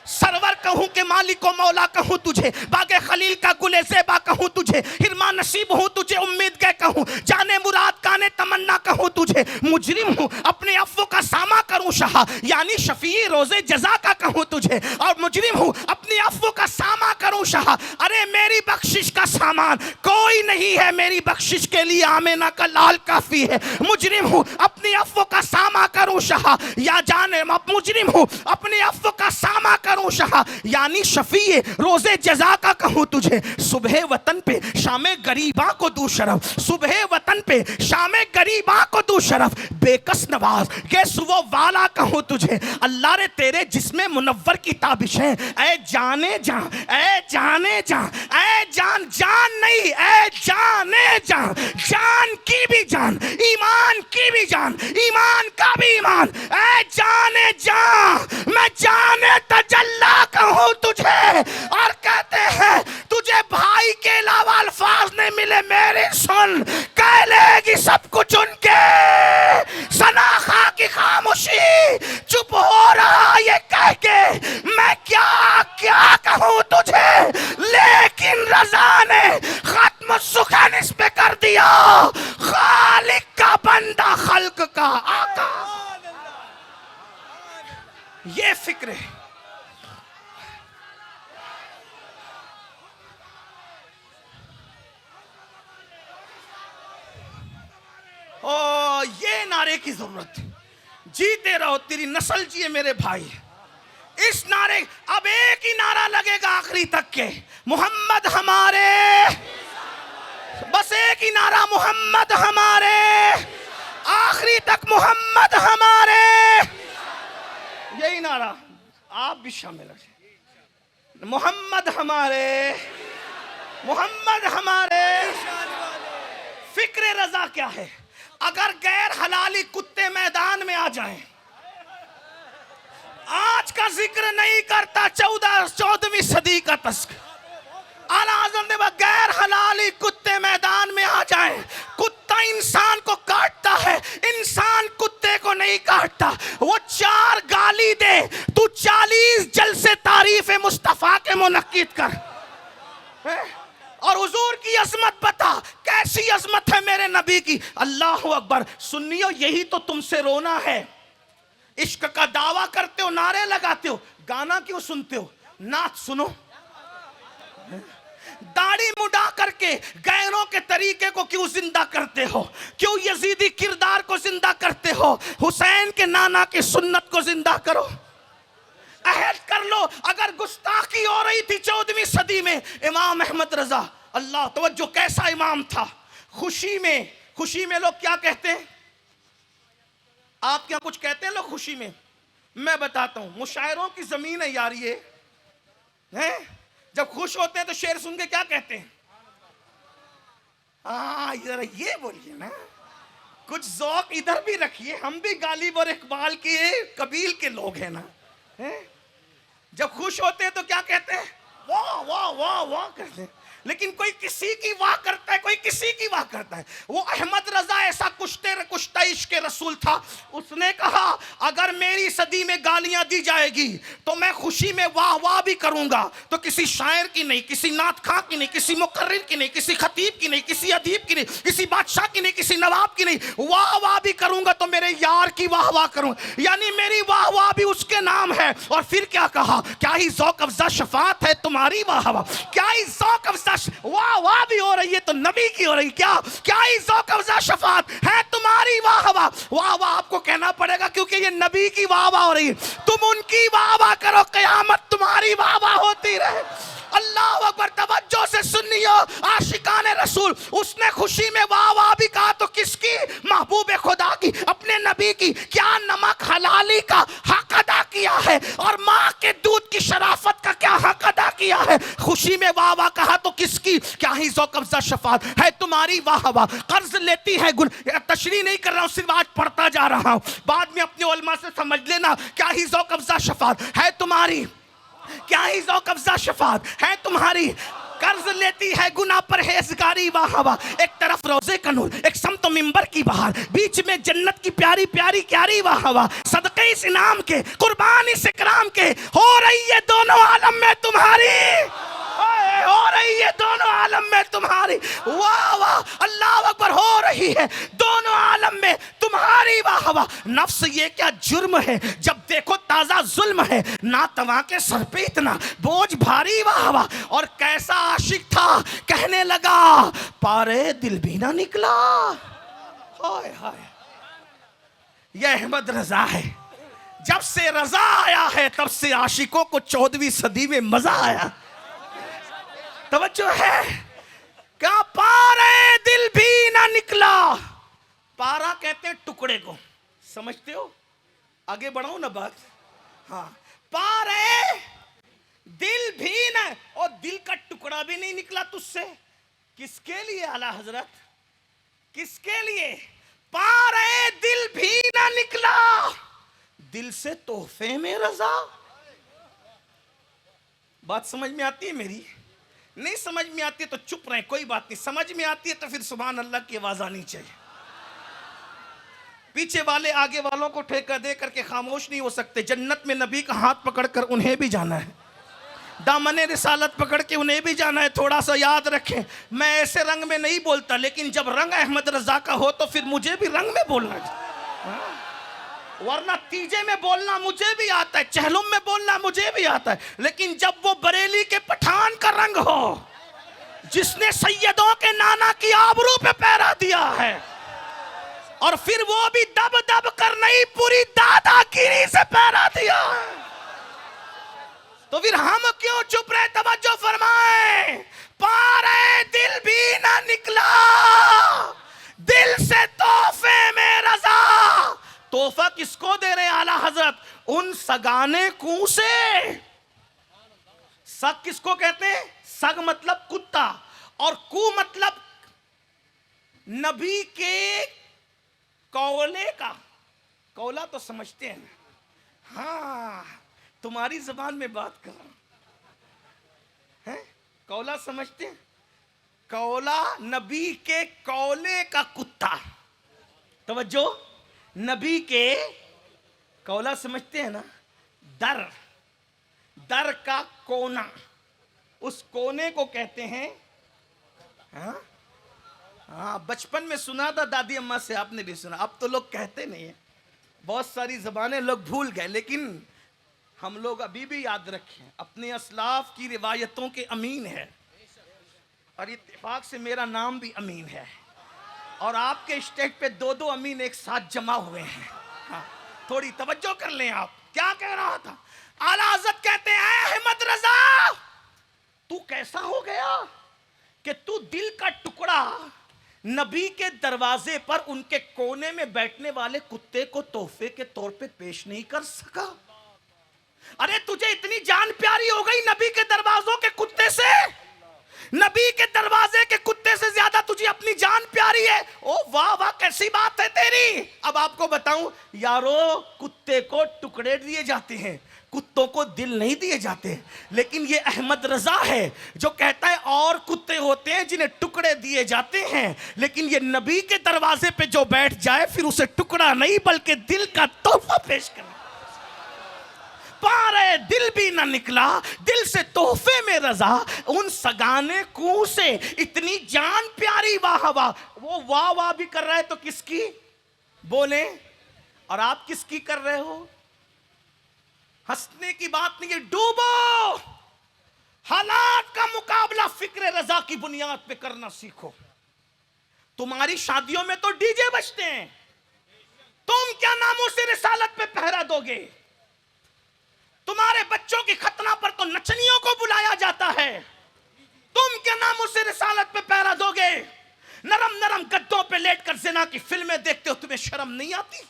سرور کہوں کہ مالک و مولا کہوں تجھے، باغ خلیل کا گل زیبا کہوں تجھے، ہرما نصیب ہوں تجھے امید گئے کہوں، جانے مراد کانے تمنا کہوں تجھے، مجرم ہوں اپنے عفو کا سامہ کروں شاہ، یعنی شفیع روز جزا کا کہوں تجھے، اور مجرم ہوں اپنے عفو کا سامہ کروں شاہ. ارے میری بخشش کا سامان کوئی نہیں ہے، میری بخشش کے لیے آمنہ کا لال کافی ہے. مجرم ہوں اپنے عفو کا سامہ کروں شاہ، یا جانے مجرم ہوں اپنے عفو کا سامہ کروں شاہ، یعنی شفیع روز جزا کا کہوں تجھے. صبح وطن پہ شام غریباں کو دو شرف، صبح وطن پہ شام غریباں کو دو شرف، بے کس نواز کے سو والا کہوں تجھے. اللہ رے تیرے جسم منور کی تابشیں، اے جانے جان، اے جانے جان، اے جان، جان نہیں، اے جانے جان، جان کی بھی جان، ایمان کی بھی جان، ایمان کا بھی ایمان. اے جانے جان، میں جانے تجلا کہوں تجھے. اور کہتے ہیں تجھے بھائی کے علاوہ الفاظ نہیں ملے، میری سن، کہہ لے گی سب کچھ ان کے. سناخا کی خاموشی، چپ ہو رہا یہ کہہ کے میں کیا کیا کہوں تجھے. لیکن رضا نے ختم سخن اس پہ کر دیا، خالق کا بندہ خلق کا آقا. یہ فکر ہے. یہ نعرے کی ضرورت ہے. جیتے رہو، تیری نسل جیے میرے بھائی. اس نعرے، اب ایک ہی نعرہ لگے گا آخری تک کے، محمد ہمارے، بس ایک ہی نعرہ، محمد ہمارے، آخری تک محمد ہمارے. یہی نعرہ، آپ بھی شامل ہیں. محمد ہمارے، محمد ہمارے فکر رضا کیا ہے؟ اگر غیر حلالی کتے میدان میں آ جائیں، آج کا ذکر نہیں کرتا، 14ویں صدی کا تذکر، اعلیٰ حضرت نے غیر حلالی کتے میدان میں آ جائیں، کتا انسان کو کاٹتا ہے، انسان کتے کو نہیں کاٹتا، وہ 4 گالی دے، تو 40 جلسے تعریف مصطفیٰ کے منعقد کر، اور حضور کی عظمت بتا، کیسی عظمت ہے میرے نبی کی۔ اللہ اکبر۔ سنیو، یہی تو تم سے رونا ہے، عشق کا دعویٰ کرتے ہو، نعرے لگاتے ہو، گانا کیوں سنتے ہو؟ نعت سنو۔ داڑھی مڈا کر کے غیروں کے طریقے کو کیوں زندہ کرتے ہو؟ کیوں یزیدی کردار کو زندہ کرتے ہو؟ حسین کے نانا کی سنت کو زندہ کرو، عہد کر لو۔ اگر گستاخی ہو رہی تھی 14ویں صدی میں، امام احمد رضا، اللہ توجہ، کیسا امام تھا؟ خوشی میں لوگ کیا کہتے ہیں؟ آپ کیا کچھ کہتے ہیں لوگ خوشی میں؟ میں بتاتا ہوں، مشاعروں کی زمین ہے یار یہ، جب خوش ہوتے ہیں تو شعر سن کے کیا کہتے ہیں؟ ذرا یہ بولیے نا، کچھ ذوق ادھر بھی رکھیے، ہم بھی غالب اور اقبال کے قبیل کے لوگ ہیں نا۔ جب خوش ہوتے ہیں تو کیا کہتے ہیں؟ واہ واہ واہ واہ کہتے ہیں، لیکن کوئی کسی کی واہ کرتا ہے، کوئی کسی کی واہ کرتا ہے۔ وہ احمد رضا ایسا کشتہ عشق رسول تھا، اس نے کہا اگر میری صدی میں گالیاں دی جائے گی تو میں خوشی میں واہ واہ بھی کروں گا، تو کسی شاعر کی نہیں، کسی نعت خواں کی نہیں، کسی مقرر کی نہیں، کسی خطیب کی نہیں، کسی ادیب کی نہیں، کسی بادشاہ کی نہیں، کسی نواب کی نہیں، واہ واہ بھی کروں گا تو میرے یار کی واہ واہ کروں، یعنی میری واہ واہ بھی اس کے نام ہے۔ اور پھر کیا کہا؟ کیا ہی ذوق افزا شفاعت ہے تمہاری واہ واہ، کیا ہی ذوق افزا واہ واہ بھی ہو رہی ہے تو نبی کی ہو رہی، کیا ہی ذوق افزا شفاعت ہے تمہاری واہ واہ۔ واہ واہ آپ کو کہنا پڑے گا کیونکہ یہ نبی کی واہ واہ ہو رہی ہے، تم ان کی واہ واہ کرو، قیامت تمہاری واہ واہ ہوتی رہے۔ اللہ اکبر، توجہ سے سنیو عاشقان رسول، اس نے خوشی میں واہ واہ بھی کہا تو کس کی؟ محبوب خدا کی، اپنے نبی کی۔ کیا نمک حلالی کا حق ادا کیا ہے اور ماں کے دودھ کی شرافت کا کیا حق ادا کیا ہے؟ خوشی میں واہ واہ کہا تو کس کی؟ کیا ہی ذوق افزا شفاعت ہے تمہاری واہ واہ۔ قرض لیتی ہے تشریح نہیں کر رہا ہوں، صرف آج پڑھتا جا رہا ہوں، بعد میں اپنے علماء سے سمجھ لینا۔ کیا ہی ذوق افزا شفاعت ہے تمہاری، کیا ہی ذوق افزا شفاعت ہے تمہاری۔ قرض لیتی ہے گناہ پرہیزگاری واہ واہ، ایک طرف روزے کا نور، ایک سمت منبر کی بہار، بیچ میں جنت کی پیاری پیاری کیاری واہ واہ، صدقے اس انعام کے، قربان اس اکرام کے، ہو رہی ہے دونوں عالم میں تمہاری، ہو رہی ہے دونوں عالم میں تمہاری واہ واہ۔ اللہ اکبر، ہو رہی ہے دونوں عالم میں تمہاری واہ واہ۔ نفس یہ کیا جرم ہے جب دیکھو تازہ ظلم ہے، ناتواں کے سر پہ اتنا بوجھ بھاری واہ واہ۔ اور کیسا عاشق تھا، کہنے لگا پارے دل بھی نہ نکلا۔ ہائے ہائے، یہ احمد رضا ہے، جب سے رضا آیا ہے تب سے عاشقوں کو 14ویں صدی میں مزہ آیا۔ توجہ ہے، کیا پارے دل بھی نہ نکلا۔ پارا کہتے ہیں ٹکڑے کو، سمجھتے ہو؟ آگے بڑھاؤں نا بات؟ ہاں، پارے دل بھی نہ، اور دل کا ٹکڑا بھی نہیں نکلا تجھ سے۔ کس کے لیے اعلیٰ حضرت؟ کس کے لیے؟ پارے دل بھی نہ نکلا، دل سے تحفے میں رضا۔ بات سمجھ میں آتی ہے میری؟ نہیں سمجھ میں آتی ہے تو چپ رہیں، کوئی بات نہیں۔ سمجھ میں آتی ہے تو پھر سبحان اللہ کی آواز آنی چاہیے۔ پیچھے والے آگے والوں کو ٹھیکہ دے کر کے خاموش نہیں ہو سکتے۔ جنت میں نبی کا ہاتھ پکڑ کر انہیں بھی جانا ہے، دامن رسالت پکڑ کے انہیں بھی جانا ہے۔ تھوڑا سا یاد رکھیں، میں ایسے رنگ میں نہیں بولتا، لیکن جب رنگ احمد رضا کا ہو تو پھر مجھے بھی رنگ میں بولنا چاہیے، ورنہ تیجے میں بولنا مجھے بھی آتا ہے، چہلم میں بولنا مجھے بھی آتا ہے، لیکن جب وہ بریلی کے پٹھان کا رنگ ہو جس نے سیدوں کے نانا کی آبرو پہ پیرا دیا ہے، اور پھر وہ بھی دب دب کر نہیں، پوری دادا گیری سے پیرا دیا ہے، تو پھر ہم کیوں چپ رہے؟ توجہ فرمائیں، پارے دل بھی نہ نکلا، دل سے تحفے میں رضا۔ تحفہ کس کو دے رہے اعلیٰ حضرت؟ ان سگانے کو سے۔ سگ کس کو کہتے ہیں؟ سگ مطلب کتا، اور کو مطلب نبی کے کولے کا. کولا تو سمجھتے ہیں نا, ہاں تمہاری زبان میں بات کر رہا ہوں. کولا سمجھتے ہیں؟ کولا نبی کے کولے کا کتا. توجہ, نبی کے کولا سمجھتے ہیں نا, در کا کونا, اس کونے کو کہتے ہیں. ہاں بچپن میں سنا تھا دادی اماں سے, آپ نے بھی سنا, اب تو لوگ کہتے نہیں ہیں, بہت ساری زبانیں لوگ بھول گئے, لیکن ہم لوگ ابھی بھی یاد رکھیں اپنے اسلاف کی روایتوں کے امین ہے, اور اتفاق سے میرا نام بھی امین ہے, اور آپ کے اسٹیج پہ 2 امین ایک ساتھ جمع ہوئے ہیں. ہاں تھوڑی توجہ کر لیں. آپ کیا کہہ رہا تھا؟ اعلیٰ حضرت کہتے ہیں احمد رضا تو کیسا ہو گیا کہ تو دل کا ٹکڑا نبی کے دروازے پر ان کے کونے میں بیٹھنے والے کتے کو تحفے کے طور پہ پیش نہیں کر سکا. ارے تجھے اتنی جان پیاری ہو گئی نبی کے دروازوں کے کتے سے, نبی کے دروازے کے کتے سے زیادہ تجھے اپنی جان پیاری ہے. او واہ واہ کیسی بات ہے تیری. اب آپ کو بتاؤں یارو, کتے کو ٹکڑے دیے جاتے ہیں, کتوں کو دل نہیں دیے جاتے. لیکن یہ احمد رضا ہے جو کہتا ہے اور کتے ہوتے ہیں جنہیں ٹکڑے دیے جاتے ہیں, لیکن یہ نبی کے دروازے پہ جو بیٹھ جائے پھر اسے ٹکڑا نہیں بلکہ دل کا تحفہ پیش کرنا. پارے دل بھی نہ نکلا, دل سے تحفے میں رضا, ان سگانے کو سے اتنی جان پیاری. واہ واہ, وہ واہ واہ بھی کر رہا ہے تو کس کی بولیں, اور آپ کس کی کر رہے ہو؟ ہنسنے کی بات نہیں ہے, ڈوبو, حالات کا مقابلہ فکر رضا کی بنیاد پہ کرنا سیکھو. تمہاری شادیوں میں تو ڈی جے بجتے ہیں, تم کیا ناموں سے رسالت پہ پہرا دو گے؟ تمہارے بچوں کی ختنہ پر تو نچنیوں کو بلایا جاتا ہے, تم کیا ناموں سے رسالت پہ پہرا دو گے؟ نرم نرم گدوں پہ لیٹ کر زنا کی فلمیں دیکھتے ہو, تمہیں شرم نہیں آتی؟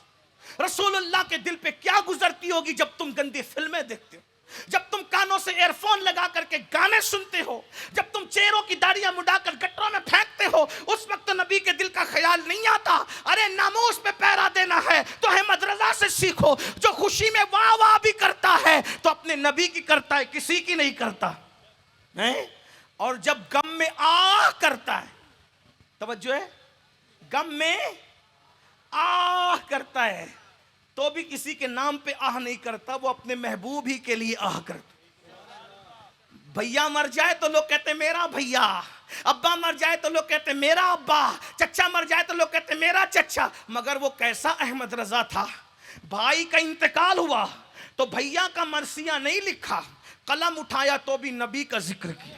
رسول اللہ کے دل پہ کیا گزرتی ہوگی جب تم گندی فلمیں دیکھتے ہو, جب تم کانوں سے ایئر فون لگا کر کے گانے سنتے ہو, جب تم چہروں کی داڑیاں مڈا کر گٹروں میں پھینکتے ہو, اس وقت تو نبی کے دل کا خیال نہیں آتا. ارے ناموس پہ پہرا دینا ہے تو احمد رضا سے سیکھو, جو خوشی میں واہ واہ بھی کرتا ہے تو اپنے نبی کی کرتا ہے, کسی کی نہیں کرتا. اور جب غم میں آہ کرتا ہے, توجہ ہے, غم میں آہ کرتا ہے تو بھی کسی کے نام پہ آہ نہیں کرتا, وہ اپنے محبوب ہی کے لیے آہ کرتا. بھیا مر جائے تو لوگ کہتے ہیں میرا بھیا, ابا مر جائے تو لوگ کہتے ہیں میرا ابا, چچا مر جائے تو لوگ کہتے ہیں میرا چچا. مگر وہ کیسا احمد رضا تھا, بھائی کا انتقال ہوا تو بھیا کا مرثیہ نہیں لکھا, قلم اٹھایا تو بھی نبی کا ذکر کیا,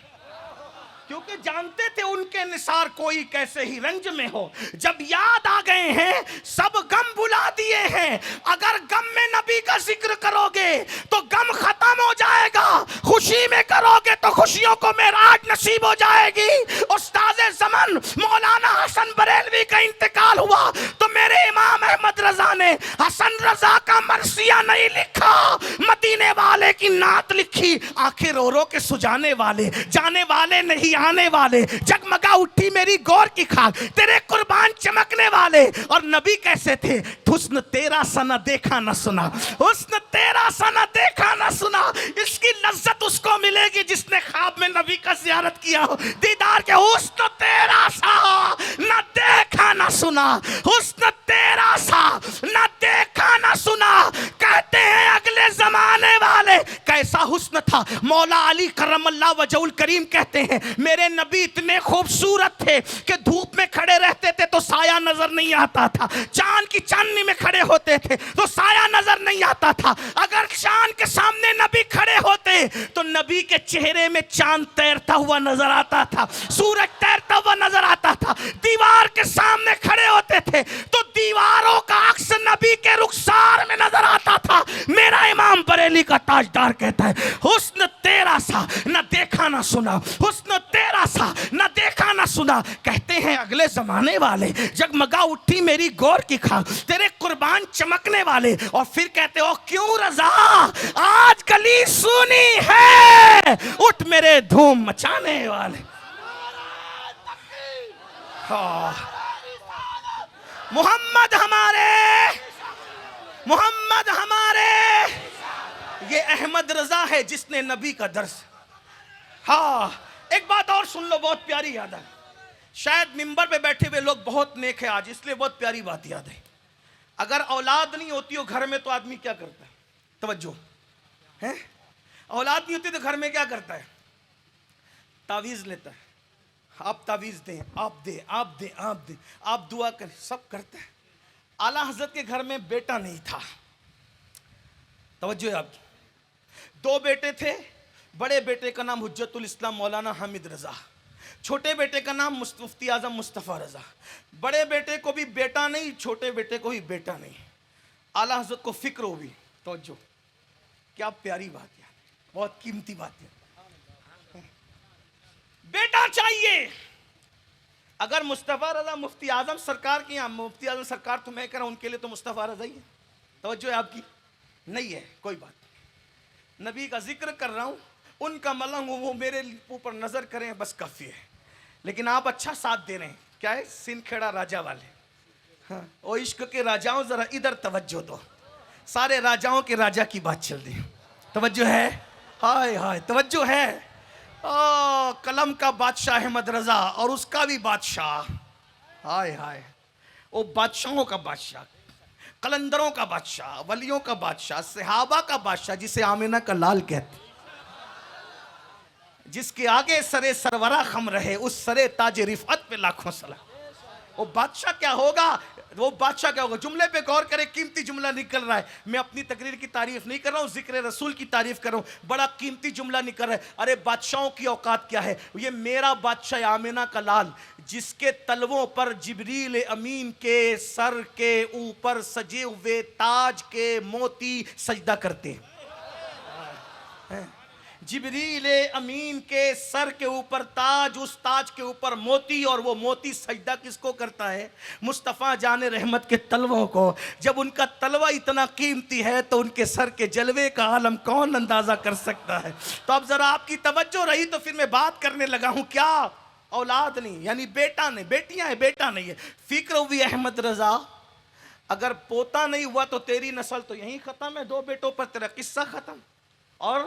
کیونکہ جانتے تھے ان کے نثار کوئی کیسے ہی رنج میں ہو. جب یاد آ گئے ہیں سب غم بلا دیے ہیں, اگر غم میں نبی کا ذکر کرو گے تو غم ختم ہو جائے گا, خوشی میں کرو گے تو خوشیوں کو معراج نصیب ہو جائے گی. استاد زمن مولانا حسن بریلوی کا انتقال ہوا تو میرے امام احمد رضا نے حسن رضا کا مرثیہ نہیں لکھا, مدینے والے کی نعت لکھی. آنکھیں رو رو کے سجانے والے, جانے والے نہیں آنے والے, جگمگا اٹھی میری گور کی خاک, تیرے قربان چمکنے والے. اور نبی کیسے تھے؟ حسن تیرا سا نہ دیکھا نہ سنا, حسن تیرا سا نہ دیکھا نہ سنا. اس کی لذت اس کو ملے گی جس نے خواب میں نبی کا زیارت کیا ہو, دیدار کے. حسن تیرا سا نہ دیکھا نہ سنا, حسن تیرا سا نہ دیکھا نہ سنا. کہتے ہیں اگلے زمانے والے کیسا حسن تھا. مولا علی کرم اللہ وجہ الکریم کہتے ہیں میرے نبی اتنے خوبصورت تھے کہ دھوپ میں کھڑے رہتے تھے تو سایہ نظر نہیں آتا تھا, چاند کی چاندنی میں کھڑے ہوتے تھے تو سایہ نظر نہیں آتا تھا. اگر چاند کے سامنے نبی کھڑے ہوتے تو نبی کے چہرے میں چاند تیرتا ہوا نظر آتا تھا, سورج تیرتا ہوا نظر آتا تھا. دیوار کے سامنے کھڑے ہوتے تھے تو دیواروں کا عکس نبی کے رخسار میں نظر آتا تھا. میرا امام بریلی کا تاجدار کہتا ہے حسن تیرا سا نہ دیکھا نہ سنا, حسن تیرا سا نہ دیکھا نہ سنا. کہتے ہیں اگلے زمانے والے جگمگا اٹھی میری گور کی خاک, تیرے قربان چمکنے والے. اور پھر کہتے ہو کیوں رضا آج گلی سونی ہے, اٹھ میرے دھوم مچانے والے. محمد ہمارے یہ احمد رضا ہے جس نے نبی کا درس. ہاں ایک بات اور سن لو, بہت پیاری یاد ہے. شاید منبر پہ بیٹھے ہوئے لوگ بہت نیک ہیں آج, اس لیے بہت پیاری بات یاد ہے. اگر اولاد نہیں ہوتی ہو گھر میں تو آدمی کیا کرتا ہے؟ توجہ ہے, اولاد نہیں ہوتی تو گھر میں کیا کرتا ہے؟ تعویذ لیتا ہے. آپ تعویذ دیں, آپ دیں, آپ دیں, آپ دیں, آپ دعا کریں, سب کرتا ہے. اعلیٰ حضرت کے گھر میں بیٹا نہیں تھا. توجہ ہے آپ کی. 2 بیٹے تھے. بڑے بیٹے کا نام حجت الاسلام مولانا حامد رضا, چھوٹے بیٹے کا نام مفتی اعظم مصطفیٰ رضا. بڑے بیٹے کو بھی بیٹا نہیں, چھوٹے بیٹے کو بھی بیٹا نہیں. اعلیٰ حضرت کو فکر ہوئی. توجہ, کیا پیاری بات ہے, بہت قیمتی بات ہے. بیٹا چاہیے. اگر مصطفیٰ رضا مفتی اعظم سرکار کی, مفتی اعظم سرکار تو میں کہہ رہا ہوں, ان کے لیے تو مصطفیٰ رضا ہی ہے. توجہ ہے آپ کی نہیں ہے, کوئی بات نہیں. نبی کا ذکر کر رہا ہوں, ان کا ملنگ ہوں, وہ میرے اوپر نظر کریں بس کافی ہے. لیکن آپ اچھا ساتھ دے رہے ہیں. کیا ہے؟ سن کھیڑا راجا والے. ہاں, او عشق کے راجاؤں ذرا ادھر توجہ دو. سارے راجاؤں کے راجا کی بات چل رہی. توجہ ہے؟ ہائے ہائے توجہ ہے. قلم کا بادشاہ احمد رضا اور اس کا بھی بادشاہ. ہائے ہائے, وہ بادشاہوں کا بادشاہ, قلندروں کا بادشاہ, ولیوں کا بادشاہ, صحابہ کا بادشاہ, جسے آمینہ کا لال کہتے, جس کے آگے سرے سرورہ خم رہے, اس سرے تاج رفعت پہ لاکھوں سلام. وہ بادشاہ کیا ہوگا؟ وہ بادشاہ کیا ہوگا؟ جملے پہ غور کرے, قیمتی جملہ نکل رہا ہے. میں اپنی تقریر کی تعریف نہیں کر رہا ہوں, ذکر رسول کی تعریف کر رہا ہوں. بڑا قیمتی جملہ نکل رہا ہے. ارے بادشاہوں کی اوقات کیا ہے؟ یہ میرا بادشاہ آمینہ کا لال, جس کے تلووں پر جبریل امین کے سر کے اوپر سجے ہوئے تاج کے موتی سجدہ کرتے ہیں. جبریل امین کے سر کے اوپر تاج, اس تاج کے اوپر موتی, اور وہ موتی سجدہ کس کو کرتا ہے؟ مصطفیٰ جان رحمت کے تلووں کو. جب ان کا تلوہ اتنا قیمتی ہے تو ان کے سر کے جلوے کا عالم کون اندازہ کر سکتا ہے؟ تو اب ذرا آپ کی توجہ رہی تو پھر میں بات کرنے لگا ہوں. کیا اولاد نہیں, یعنی بیٹا نہیں, بیٹیاں ہیں, بیٹا نہیں ہے. فکر ہوئی احمد رضا, اگر پوتا نہیں ہوا تو تیری نسل تو یہیں ختم ہے. 2 بیٹوں پر تیرا قصہ ختم, اور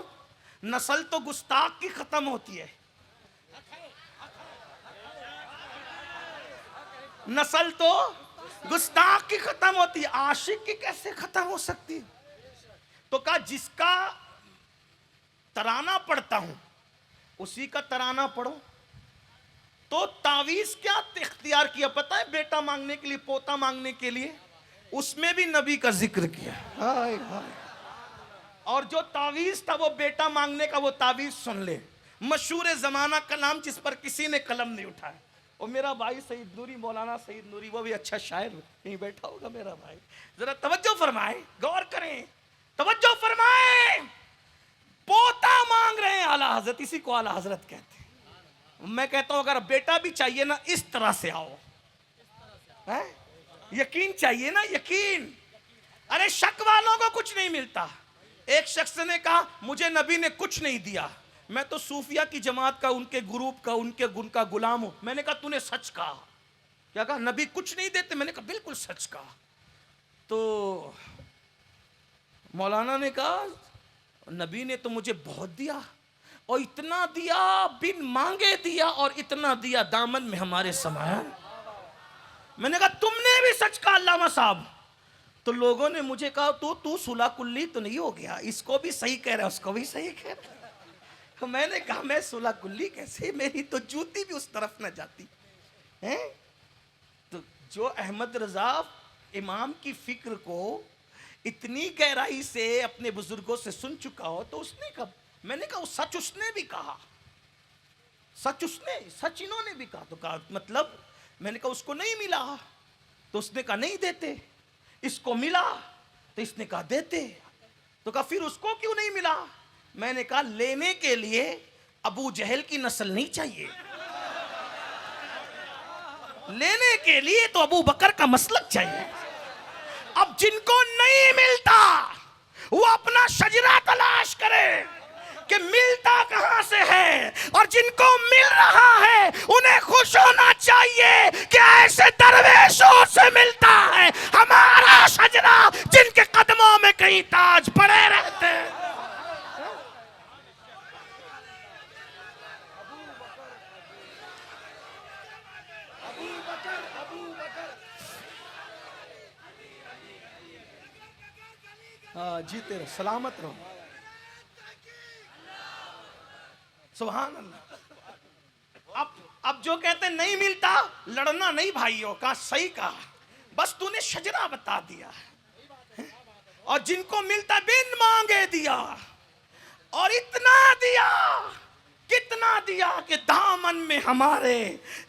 نسل تو گستاخ کی ختم ہوتی ہے. نسل تو گستاخ کی ختم ہوتی ہے, عاشق کی کیسے ختم ہو سکتی؟ تو کہا جس کا ترانہ پڑھتا ہوں اسی کا ترانہ پڑھو. تو تعویذ کیا اختیار کیا پتہ ہے؟ بیٹا مانگنے کے لیے, پوتا مانگنے کے لیے, اس میں بھی نبی کا ذکر کیا. ہائے ہائے. اور جو تعویذ تھا وہ بیٹا مانگنے کا, وہ تعویذ سن لے. مشہور زمانہ کا نام جس پر کسی نے قلم نہیں اٹھایا. اور میرا بھائی سعید نوری, مولانا سعید نوری, وہ بھی اچھا شاعر کہیں بیٹھا ہوگا میرا بھائی. ذرا توجہ فرمائیں, غور کریں, توجہ فرمائیں. پوتا مانگ رہے ہیں اعلیٰ حضرت, اسی کو اعلیٰ حضرت کہتے ہیں. میں کہتا ہوں اگر بیٹا بھی چاہیے نا, اس طرح سے آؤ. یقین چاہیے نا, یقین. ارے شک والوں کو کچھ نہیں ملتا. ایک شخص نے کہا مجھے نبی نے کچھ نہیں دیا, میں تو صوفیہ کی جماعت کا, ان کے گروپ کا, ان کا غلام ہوں. میں نے کہا تو نے سچ کہا. کیا کہا؟ نبی کچھ نہیں دیتے. میں نے کہا بالکل سچ کہا. تو مولانا نے کہا نبی نے تو مجھے بہت دیا, اور اتنا دیا بن مانگے دیا, اور اتنا دیا دامن میں ہمارے سمایا. میں نے کہا تم نے بھی سچ کہا علامہ صاحب. تو لوگوں نے مجھے کہا تو صلح کلی تو نہیں ہو گیا, اس کو بھی صحیح کہہ رہا ہے, اس کو بھی صحیح کہہ رہا ہے. میں نے کہا میں صلح کلی کیسے, میری تو جوتی بھی اس طرف نہ جاتی. تو جو احمد رضا امام کی فکر کو اتنی گہرائی سے اپنے بزرگوں سے سن چکا ہو, تو اس نے کہا, میں نے کہا سچ اس نے بھی کہا, سچ اس نے, سچ انہوں نے بھی کہا. تو کہا مطلب؟ میں نے کہا اس کو نہیں ملا. تو اس نے کہا نہیں دیتے. اس کو ملا تو اس نے کہا دیتے. تو کہا پھر اس کو کیوں نہیں ملا؟ میں نے کہا لینے کے لیے ابو جہل کی نسل نہیں چاہیے, لینے کے لیے تو ابو بکر کا مسلک چاہیے. اب جن کو نہیں ملتا وہ اپنا شجرہ تلاش کرے کہ ملتا کہاں سے ہے, اور جن کو مل رہا ہے انہیں خوش ہونا چاہیے کہ ہاں جیتے رہو، سلامت رہو. سبحان اللہ. اب جو کہتے ہیں نہیں ملتا، لڑنا نہیں بھائیوں، کہا صحیح کہا، بس تو نے شجرا بتا دیا. اور جن کو ملتا بن مانگے دیا، اور اتنا دیا، کتنا دیا کہ دامن میں ہمارے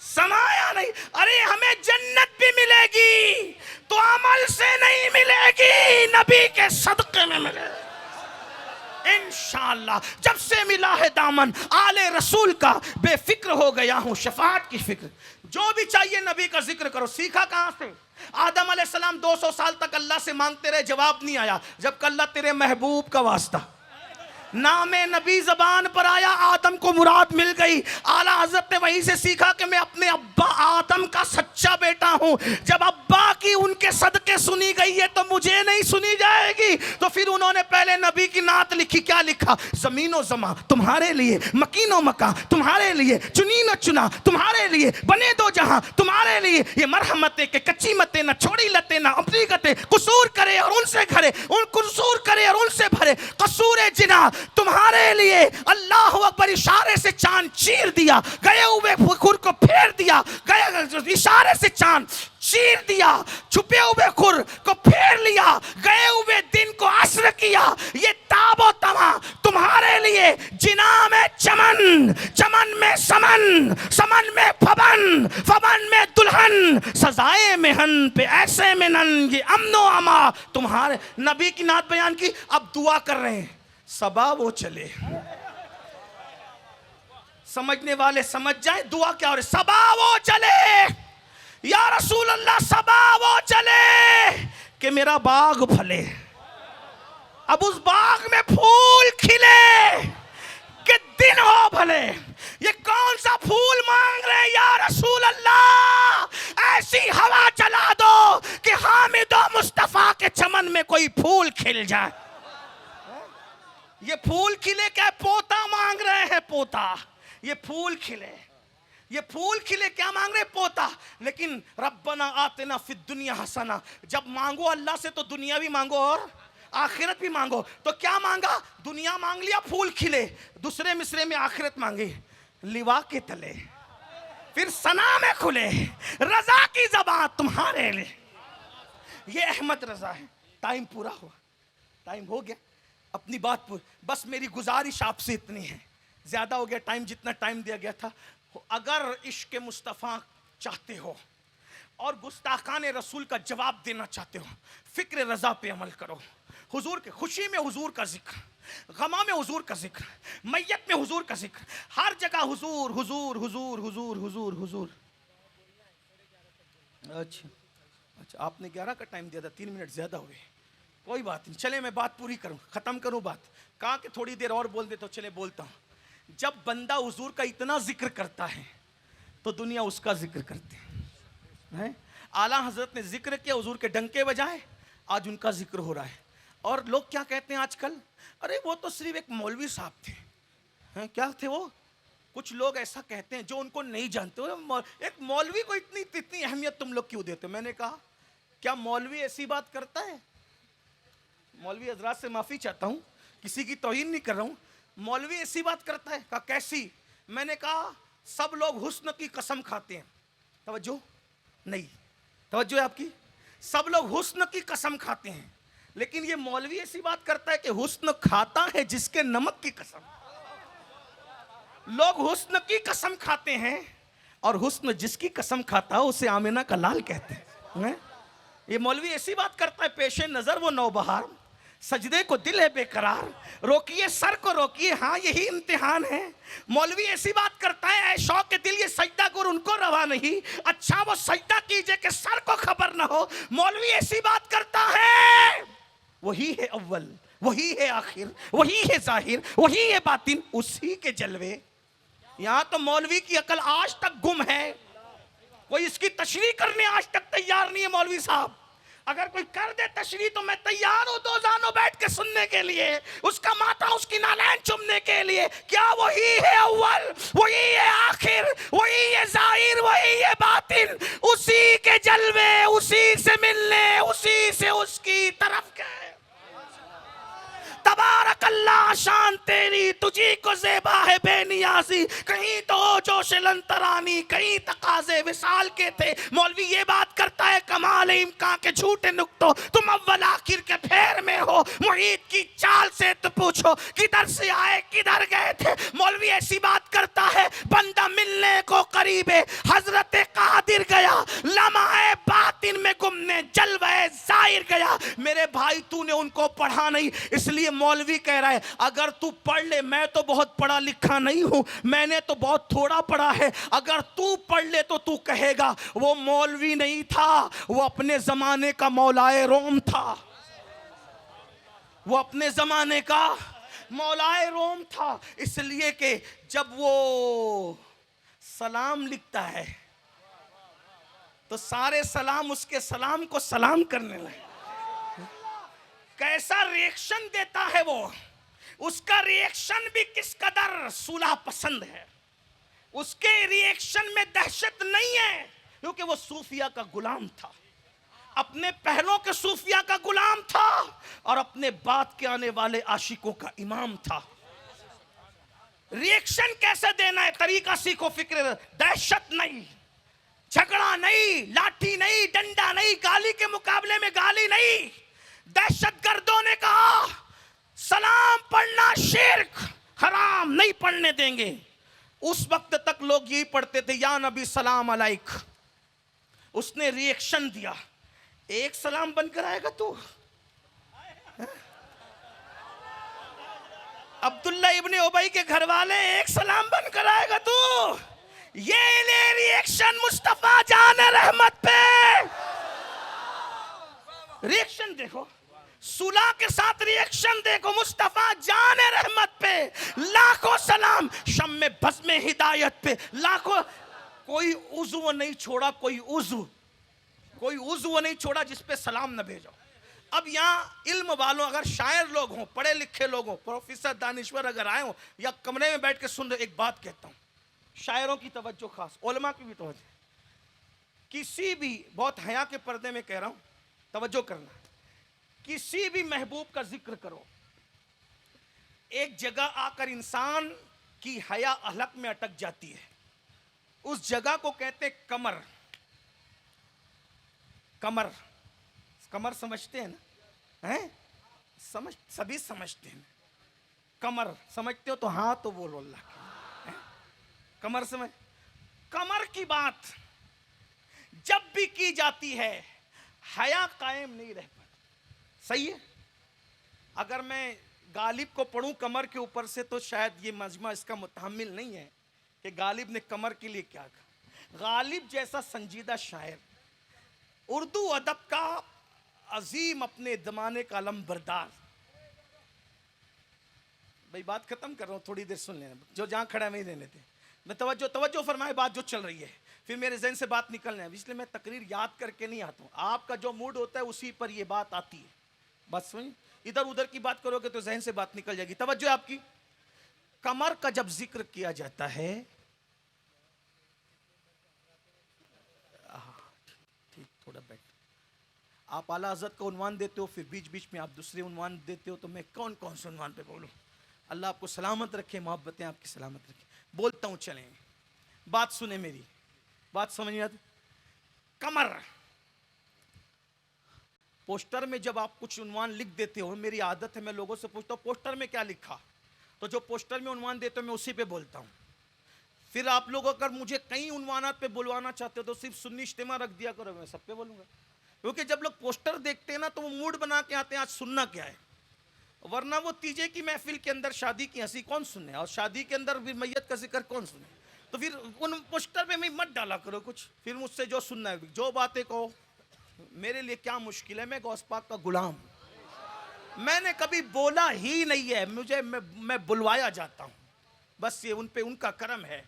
سمایا نہیں. ارے ہمیں جنت بھی ملے گی تو عمل سے نہیں ملے گی، نبی کے صدقے میں ملے گی انشاءاللہ. جب سے ملا ہے دامن آل رسول کا، بے فکر ہو گیا ہوں شفاعت کی فکر. جو بھی چاہیے نبی کا ذکر کرو. سیکھا کہاں سے؟ آدم علیہ السلام 200 سال تک اللہ سے مانگتے رہے، جواب نہیں آیا. جب کہ اللہ تیرے محبوب کا واسطہ، نام نبی زبان پر آیا، آدم کو مراد مل گئی. اعلیٰ حضرت نے وہیں سے سیکھا کہ میں اپنے ابا آدم کا سچا بیٹا ہوں. جب ابا کی ان کے صدقے سنی گئی ہے تو مجھے نہیں سنی جائے گی. تو پھر انہوں نے پہلے نبی کی نعت لکھی. کیا لکھا؟ زمین و زمان تمہارے لیے، مکین و مکان تمہارے لیے، چنین و چنا تمہارے لیے، بنے دو جہاں تمہارے لیے. یہ مرحمتیں کہ کچی متیں نہ چھوڑی لتیں نہ اپنی گتیں، قصور کرے اور ان سے گھرے، ان قصور کرے اور ان سے بھرے، قصور جنا تمہارے لیے. اللہ اکبر. اشارے سے چاند چیر دیا، گئے ہوئے خور کو پھیر دیا، گئے اشارے سے چاند چیر دیا، چھپے ہوئے خور کو پھیر لیا، گئے ہوئے دن کو عصر کیا. یہ تاب و تما تمہارے لیے. جنا میں چمن، چمن میں سمن، سمن میں فبن، فبن میں دلہن، سزائے مہن پہ ایسے منن، یہ امن و اما تمہارے. نبی کی نعت بیان کی. اب دعا کر رہے ہیں، صبا وہ چلے. سمجھنے والے سمجھ جائیں دعا کیا ہو رہی. صبا وہ چلے یا رسول اللہ، صبا وہ چلے کہ میرا باغ پھلے. اب اس باغ میں پھول کھلے کہ دن ہو بھلے. یہ کون سا پھول مانگ رہے ہیں یا رسول اللہ؟ ایسی ہوا چلا دو کہ حامد و مصطفیٰ کے چمن میں کوئی پھول کھل جائے. یہ پھول کھلے کیا؟ پوتا مانگ رہے ہیں، پوتا. یہ پھول کھلے، یہ پھول کھلے کیا مانگ رہے؟ پوتا. لیکن ربنا آتنا فی الدنیا حسنہ. جب مانگو اللہ سے تو دنیا بھی مانگو اور آخرت بھی مانگو. تو کیا مانگا؟ دنیا مانگ لیا، پھول کھلے. دوسرے مصرے میں آخرت مانگی، لوا کے تلے پھر ثنا میں کھلے، رضا کی زبان تمہارے لیے. یہ احمد رضا ہے. ٹائم پورا ہوا، ٹائم ہو گیا. اپنی بات پور. بس میری گزارش آپ سے اتنی ہے، زیادہ ہو گیا ٹائم، جتنا ٹائم دیا گیا تھا. اگر عشق مصطفیٰ چاہتے ہو اور گستاخان رسول کا جواب دینا چاہتے ہو، فکر رضا پہ عمل کرو. حضور کے خوشی میں حضور کا ذکر، غما میں حضور کا ذکر، میت میں حضور کا ذکر، ہر جگہ حضور حضور حضور حضور حضور حضور. اچھا آپ نے 11 کا ٹائم دیا تھا، 3 منٹ زیادہ ہوئے. کوئی بات نہیں، چلے میں بات پوری کروں، ختم کروں بات. کہا کہ تھوڑی دیر اور بول دے تو چلے بولتا ہوں. جب بندہ حضور کا اتنا ذکر کرتا ہے تو دنیا اس کا ذکر کرتے ہیں. اعلیٰ حضرت نے ذکر کیا، حضور کے ڈنکے بجائے، آج ان کا ذکر ہو رہا ہے. اور لوگ کیا کہتے ہیں آج کل؟ ارے وہ تو صرف ایک مولوی صاحب تھے. کیا تھے وہ؟ کچھ لوگ ایسا کہتے ہیں جو ان کو نہیں جانتے. ایک مولوی کو اتنی اہمیت تم لوگ کیوں دیتے؟ میں نے کہا کیا مولوی ایسی بات کرتا ہے؟ مولوی حضرات سے معافی چاہتا ہوں، کسی کی توہین نہیں کر رہا ہوں. مولوی ایسی بات کرتا ہے؟ کہا کیسی؟ میں نے کہا سب لوگ حسن کی قسم کھاتے ہیں. توجہ نہیں، توجہ ہے آپ کی. سب لوگ حسن کی قسم کھاتے ہیں، لیکن یہ مولوی ایسی بات کرتا ہے کہ حسن کھاتا ہے جس کے نمک کی قسم. لوگ حسن کی قسم کھاتے ہیں اور حسن جس کی قسم کھاتا ہے اسے آمینہ کا لال کہتے ہیں. یہ مولوی ایسی بات کرتا ہے، پیش نظر وہ نوبہار، سجدے کو دل ہے بے قرار، روکیے سر کو روکیے، ہاں یہی امتحان ہے. مولوی ایسی بات کرتا ہے، اے شوق کے دل یہ سجدہ گر ان کو روا نہیں، اچھا وہ سجدہ کیجئے کہ سر کو خبر نہ ہو. مولوی ایسی بات کرتا ہے، وہی ہے اول، وہی ہے آخر، وہی ہے ظاہر، وہی ہے باطن، اسی کے جلوے. یہاں تو مولوی کی عقل آج تک گم ہے، کوئی اس کی تشریح کرنے آج تک تیار نہیں ہے. مولوی صاحب اگر کوئی کر دے تشریح تو میں تیار ہوں 2 زانوں بیٹھ کے سننے کے لیے، اس کا ماتھا اس کی نالین چومنے کے لیے. کیا وہی ہے اول، وہی ہے آخر، وہی ہے ظاہر، وہی ہے باطن، اسی کے جلوے، اسی سے ملنے، اسی سے اس کی طرف گئے. شان تیری تجھی کو زیبا ہے بے نیازی، کہیں تو جوش لنترانی کہیں تقاضے وصال کے تھے۔ مولوی یہ بات کرتا ہے کمال امکان کے جھوٹے نکتوں، تم اول آخر کے پھیر میں ہو، محیط کی چال سے تو پوچھو کدھر سے آئے کدھر گئے تھے۔ مولوی ایسی بات کرتا ہے بندہ ملنے کو قریب ہے، حضرت قادر گیا لمحہ باطن میں گمنے جلوہ ظاہر گیا۔ میرے بھائی تو نے ان کو پڑھا نہیں، اس لیے مولوی کہہ رہا ہے اگر تو پڑھ لے، میں تو بہت پڑھا لکھا نہیں ہوں، میں نے تو بہت تھوڑا پڑھا ہے، اگر تو پڑھ لے تو تو کہے گا وہ مولوی نہیں تھا، وہ اپنے زمانے کا مولائے روم تھا، وہ اپنے زمانے کا مولائے روم تھا۔ اس لیے کہ جب وہ سلام لکھتا ہے تو سارے سلام اس کے سلام کو سلام کرنے لگے۔ کیسا ریئیکشن دیتا ہے وہ، اس کا ریئیکشن بھی کس قدر صلح پسند ہے، اس کے ریئیکشن میں دہشت نہیں ہے، کیونکہ وہ صوفیہ کا غلام تھا، اپنے پہلوں کے صوفیہ کا غلام تھا اور اپنے بعد کے آنے والے عاشقوں کا امام تھا۔ ریئیکشن کیسے دینا ہے، طریقہ سیکھو، فکر دہشت نہیں، جھگڑا نہیں، لاٹھی نہیں، ڈنڈا نہیں، گالی کے مقابلے میں گالی نہیں۔ دہشت گردوں نے کہا سلام پڑھنا شرک، حرام، نہیں پڑھنے دیں گے۔ اس وقت تک لوگ یہی پڑھتے تھے یا نبی سلام علیک۔ اس نے ریئیکشن دیا، ایک سلام بن کر آئے گا تو؟ عبداللہ ابن ابی کے گھر والے ایک سلام بن کر آئے گا تو؟ یہ لے ریئیکشن مصطفیٰ جان رحمت پہ، ریئیکشن دیکھو، صلح کے ساتھ ریئیکشن دیکھو، مصطفیٰ جان رحمت پہ لاکھوں سلام، شم بزم ہدایت پہ لاکھوں، کوئی عضو نہیں چھوڑا، کوئی عضو نہیں چھوڑا جس پہ سلام نہ بھیجو۔ اب یہاں علم والوں، اگر شاعر لوگ ہوں، پڑھے لکھے لوگ ہوں، پروفیسر دانشور اگر آئے ہوں یا کمرے میں بیٹھ کے سن رہے، ایک بات کہتا ہوں، شاعروں کی توجہ خاص، علماء کی بھی توجہ، کسی بھی، بہت حیا کے پردے میں کہہ رہا ہوں، توجہ کرنا، کسی بھی محبوب کا ذکر کرو، ایک جگہ آ کر انسان کی حیا حلق میں اٹک جاتی ہے، اس جگہ کو کہتے کمر۔ کمر، کمر سمجھتے ہیں نا؟ سبھی سمجھتے ہیں۔ کمر سمجھتے ہو تو ہاں تو بولو اللہ کی۔ کمر سمجھ، کمر کی بات جب بھی کی جاتی ہے حیا قائم نہیں رہ پاتی، صحیح ہے؟ اگر میں غالب کو پڑھوں کمر کے اوپر سے تو شاید یہ مجمع اس کا متحمل نہیں ہے کہ غالب نے کمر کے لیے کیا کہا۔ غالب جیسا سنجیدہ شاعر، اردو ادب کا عظیم، اپنے زمانے کا علم بردار، بھئی بات ختم کر رہا ہوں، تھوڑی دیر سن لینا، جو جہاں کھڑا ہے وہیں رہنے دیں، میں توجہ فرمائے، بات جو چل رہی ہے، پھر میرے ذہن سے بات نکلنا ہے، اس لیے میں تقریر یاد کر کے نہیں آتا ہوں، آپ کا جو موڈ ہوتا ہے اسی پر یہ بات آتی ہے، بات سمجھ، ادھر ادھر کی بات کرو گے تو ذہن سے بات نکل جائے گی۔ توجہ آپ کی، کمر کا جب ذکر کیا جاتا ہے، ٹھیک، تھوڑا بیٹھ، آپ اعلیٰ حضرت کا عنوان دیتے ہو، پھر بیچ بیچ میں آپ دوسرے عنوان دیتے ہو، تو میں کون کون سے عنوان پہ بولوں؟ اللہ آپ کو سلامت رکھے، محبتیں آپ کی سلامت رکھے، بولتا ہوں، چلیں بات سنیں میری، بات سمجھ آتی؟ کمر، پوسٹر میں جب آپ کچھ عنوان لکھ دیتے ہو، میری عادت ہے میں لوگوں سے پوچھتا ہوں پوسٹر میں کیا لکھا، تو جو پوسٹر میں عنوان دیتے ہو میں اسی پہ بولتا ہوں۔ پھر آپ لوگ اگر مجھے کئی عنوانات پہ بلوانا چاہتے ہو تو صرف سنی اجتماع رکھ دیا کرو، میں سب پہ بولوں گا، کیونکہ جب لوگ پوسٹر دیکھتے ہیں نا تو وہ موڈ بنا کے آتے ہیں آج سننا کیا ہے، ورنہ وہ تیجے کی محفل کے اندر شادی کی ہنسی کون سنے، اور شادی کے اندر بھی میت کا ذکر کون سنے، تو پھر ان پوسٹر پہ میں مت ڈالا کرو کچھ، پھر مجھ سے جو سننا ہے جو باتیں کہو، میرے لیے کیا مشکل ہے، میں غوث پاک کا غلام، میں نے کبھی بولا ہی نہیں ہے، میں بلوایا جاتا ہوں، بس یہ ان پہ ان کا کرم ہے،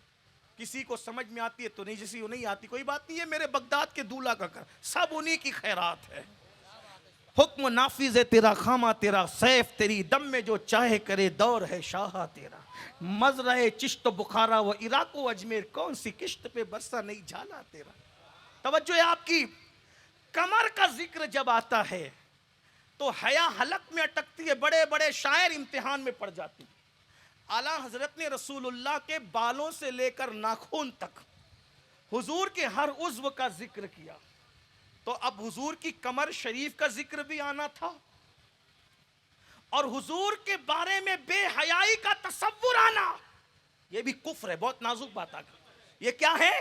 کسی کو سمجھ میں آتی ہے تو نہیں، کسی کو نہیں آتی کوئی بات نہیں ہے، میرے بغداد کے دولہ کا کرم، سب انہی کی خیرات ہے، حکم نافذ ہے تیرا، خامہ تیرا، سیف تیری، دم میں جو چاہے کرے، دور ہے شاہا تیرا، مزرعہ چشت و بخارا و عراق و اجمیر، کون سی کشت پہ برسا نہیں جھالا تیرا۔ توجہ ہے آپ کی، کمر کا ذکر جب آتا ہے تو حیا حلق میں اٹکتی ہے، بڑے بڑے شاعر امتحان میں پڑ جاتے ہیں۔ اعلیٰ حضرت نے رسول اللہ کے بالوں سے لے کر ناخن تک حضور کے ہر عضو کا ذکر کیا، تو اب حضور کی کمر شریف کا ذکر بھی آنا تھا، اور حضور کے بارے میں بے حیائی کا تصور آنا، یہ بھی کفر ہے۔ بہت نازک بات آ گئی، یہ کیا ہے؟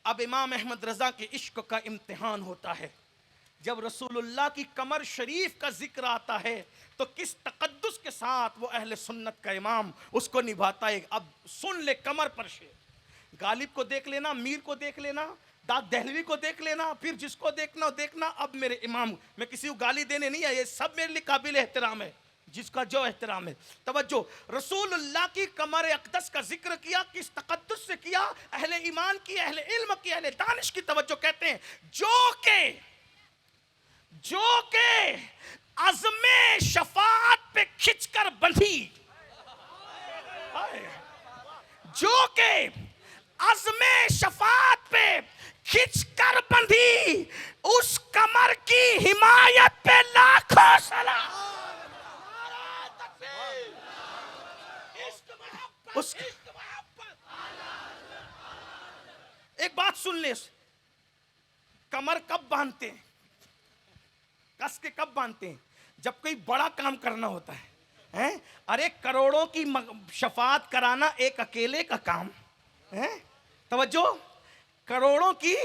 اب امام احمد رضا کے عشق کا امتحان ہوتا ہے۔ جب رسول اللہ کی کمر شریف کا ذکر آتا ہے تو کس تقدس کے ساتھ وہ اہل سنت کا امام اس کو نبھاتا ہے۔ اب سن لے کمر پر شیر، غالب کو دیکھ لینا، میر کو دیکھ لینا، داد دہلوی کو دیکھ لینا، پھر جس کو دیکھنا دیکھنا۔ اب میرے امام، میں کسی کو گالی دینے نہیں ہے، یہ سب میرے لیے قابل احترام ہے، جس کا جو احترام ہے۔ توجہ، رسول اللہ کی کمر اقدس کا ذکر کیا، کس تقدس سے کیا؟ اہل ایمان کی، اہل علم کی، اہل دانش کی توجہ، کہتے ہیں جو کہ عزم شفاعت پہ کھچ کر بندھی، جو کہ عزم شفاعت پہ کھچ کر بندھی، اس کمر کی حمایت پہ لاکھوں سلام۔ ایک بات سن لے، کمر کب باندھتے ہیں؟ کس کے کب باندھتے ہیں؟ جب کوئی بڑا کام کرنا ہوتا ہے۔ ارے کروڑوں کی شفاعت کرانا ایک اکیلے کا کام ہے؟ توجہ، کروڑوں کی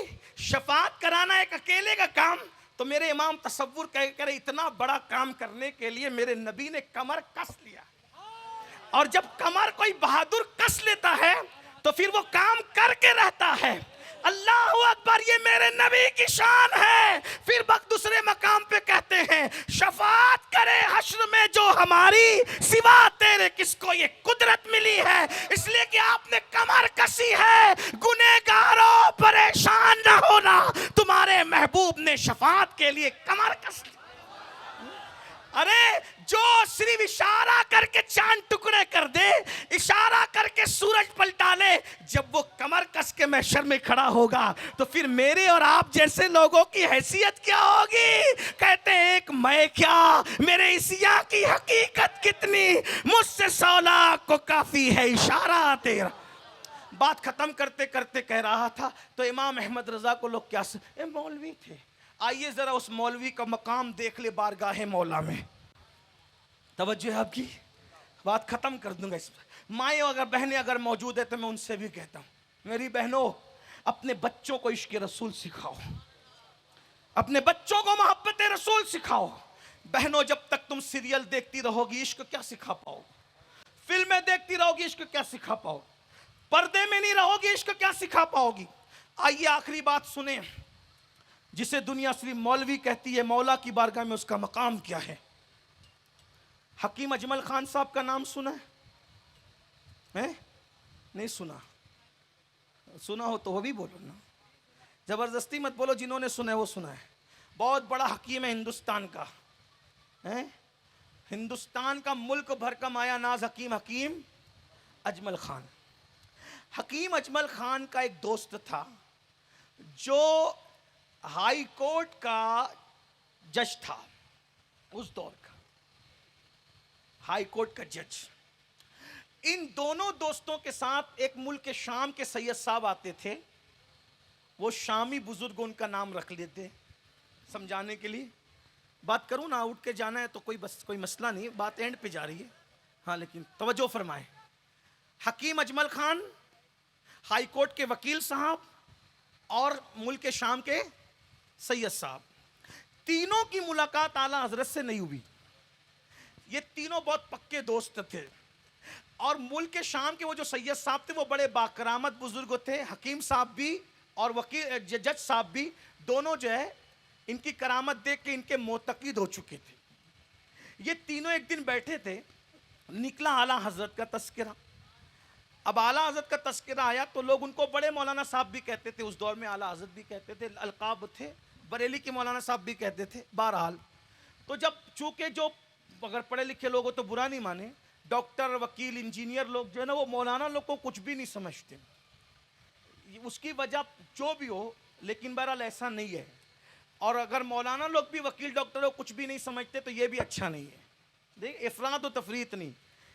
شفاعت کرانا ایک اکیلے کا کام، تو میرے امام تصور کرے اتنا بڑا کام کرنے کے لیے میرے نبی نے کمر کس لیا، اور جب کمر کوئی بہادر کس لیتا ہے تو پھر وہ کام کر کے رہتا ہے۔ اللہ اکبر، یہ میرے نبی کی شان ہے۔ پھر دوسرے مقام پہ کہتے ہیں، شفاعت کرے حشر میں جو ہماری، سوا تیرے کس کو یہ قدرت ملی ہے؟ اس لیے کہ آپ نے کمر کسی ہے۔ گنہگاروں پریشان نہ ہونا، تمہارے محبوب نے شفاعت کے لیے کمر کس لی۔ ارے جو صرف اشارہ کر کے چاند ٹکڑے کر دے، اشارہ کر کے سورج پلٹا لے، جب وہ کمر کس کے محشر میں کھڑا ہوگا تو پھر میرے اور آپ جیسے لوگوں کی حیثیت کیا ہوگی؟ کہتے ہیں ایک میں کیا، میرے عیسیٰ کی حقیقت کتنی، مجھ سے 100 لاکھ کو کافی ہے اشارہ تیرا۔ بات ختم کرتے کرتے کہہ رہا تھا، تو امام احمد رضا کو لوگ کیا مولوی تھے۔ آئیے ذرا اس مولوی کا مقام دیکھ لے بارگاہ مولا میں۔ توجہ ہے آپ کی، بات ختم کر دوں گا اس پر۔ مائیں اگر بہنیں اگر موجود ہیں تو میں ان سے بھی کہتا ہوں، میری بہنوں، اپنے بچوں کو عشق رسول سکھاؤ، اپنے بچوں کو محبت رسول سکھاؤ۔ بہنوں، جب تک تم سیریل دیکھتی رہو گی عشق کیا سکھا پاؤ؟ فلمیں دیکھتی رہو گی عشق کیا سکھا پاؤ؟ پردے میں نہیں رہو گی عشق کیا سکھا پاؤ گی؟ آئیے آخری بات سنیں، جسے دنیا صرف مولوی کہتی ہے، مولا کی بارگاہ میں اس کا مقام کیا ہے؟ حکیم اجمل خان صاحب کا نام سنا ہے؟ نہیں سنا؟ سنا ہو تو وہ بھی بولو نا، زبردستی مت بولو، جنہوں نے سنا ہے وہ سنا ہے۔ بہت بڑا حکیم ہے ہندوستان کا، ہندوستان کا ملک بھر کا مایا ناز حکیم اجمل خان۔ حکیم اجمل خان کا ایک دوست تھا جو ہائی کورٹ کا جج تھا، اس دور کا ہائی کورٹ کا جج۔ ان دونوں دوستوں کے ساتھ ایک ملک شام کے سید صاحب آتے تھے، وہ شامی بزرگ ان کا نام رکھ لیتے سمجھانے کے لیے۔ بات کروں نا، اٹھ کے جانا ہے تو کوئی مسئلہ نہیں، بات اینڈ پہ جا رہی ہے، ہاں لیکن توجہ فرمائیں۔ حکیم اجمل خان، ہائی کورٹ کے وکیل صاحب اور ملک شام کے سید صاحب، تینوں کی ملاقات اعلیٰ حضرت سے نہیں ہوئی۔ یہ تینوں بہت پکے دوست تھے، اور ملک شام کے وہ جو سید صاحب تھے وہ بڑے باکرامت بزرگ تھے، حکیم صاحب بھی اور وکیل جج صاحب بھی، دونوں جو ہے ان کی کرامت دیکھ کے ان کے معتقد ہو چکے تھے۔ یہ تینوں ایک دن بیٹھے تھے، نکلا اعلیٰ حضرت کا تذکرہ۔ اب اعلیٰ حضرت کا تذکرہ آیا تو لوگ ان کو بڑے مولانا صاحب بھی کہتے تھے، اس دور میں اعلیٰ حضرت بھی کہتے تھے، القاب تھے، بریلی کے مولانا صاحب بھی کہتے تھے۔ بہرحال تو جب چونکہ جو اگر پڑھے لکھے لوگ ہو تو برا نہیں مانے، ڈاکٹر، وکیل، انجینئر لوگ جو ہے نا، وہ مولانا لوگ کو کچھ بھی نہیں سمجھتے، اس کی وجہ جو بھی ہو، لیکن بہرحال ایسا نہیں ہے۔ اور اگر مولانا لوگ بھی وکیل ڈاکٹر ہو کچھ بھی نہیں سمجھتے تو یہ بھی اچھا نہیں ہے. دیکھ افراط و تفریط نہیں,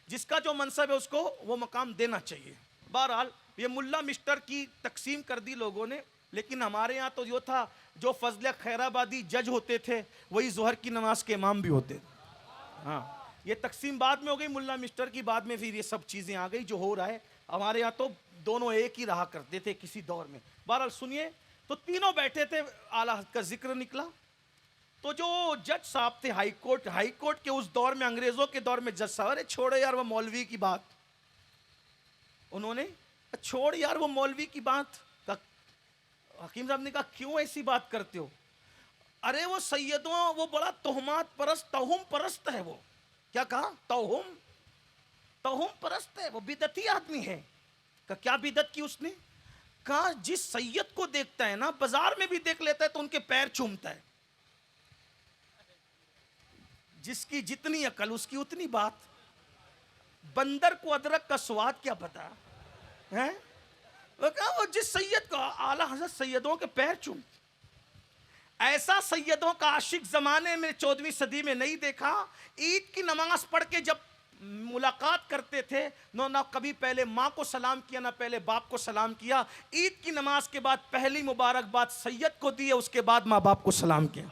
جس کا جو منصب ہے اس کو وہ مقام دینا چاہیے. بہرحال یہ ملا مسٹر کی تقسیم کر دی لوگوں نے, لیکن ہمارے یہاں تو جو تھا, جو فضل خیرآبادی جج ہوتے تھے وہی ظہر کی نماز کے امام بھی ہوتے تھے. ہاں یہ تقسیم بعد میں ہو گئی ملا مسٹر کی, بعد میں پھر یہ سب چیزیں آ گئی جو ہو رہا ہے. ہمارے یہاں تو دونوں ایک ہی رہا کرتے تھے کسی دور میں. بہرحال سنیے, تو تینوں بیٹھے تھے, اعلیٰ حضرت کا ذکر نکلا. تو جو جج صاحب تھے ہائی کورٹ کے اس دور میں, انگریزوں کے دور میں جج صاحب, ارے چھوڑے یار وہ مولوی کی بات, انہوں نے چھوڑ یار وہ مولوی کی بات. حکیم صاحب نے کہا کیوں ایسی بات کرتے ہو؟ ارے وہ سیدوں, وہ بڑا توہمات پرست, توہم پرست ہے. وہ کیا کہا؟ توہم پرست ہے, وہ بدعتی آدمی ہے. کہا کیا بدعت کی اس نے؟ کہا جس سید کو دیکھتا ہے نا, بازار میں بھی دیکھ لیتا ہے تو ان کے پیر چومتا ہے. جس کی جتنی عقل اس کی اتنی بات. بندر کو ادرک کا سواد کیا پتا ہے؟ وہ کہا وہ جس سید کو, اعلیٰ حضرت سیدوں کے پیر چومتے. ایسا سیدوں کا عاشق زمانے میں 14ویں صدی میں نہیں دیکھا. عید کی نماز پڑھ کے جب ملاقات کرتے تھے, نہ کبھی پہلے ماں کو سلام کیا نہ پہلے باپ کو سلام کیا. عید کی نماز کے بعد پہلی مبارکباد سید کو دی ہے, اس کے بعد ماں باپ کو سلام کیا.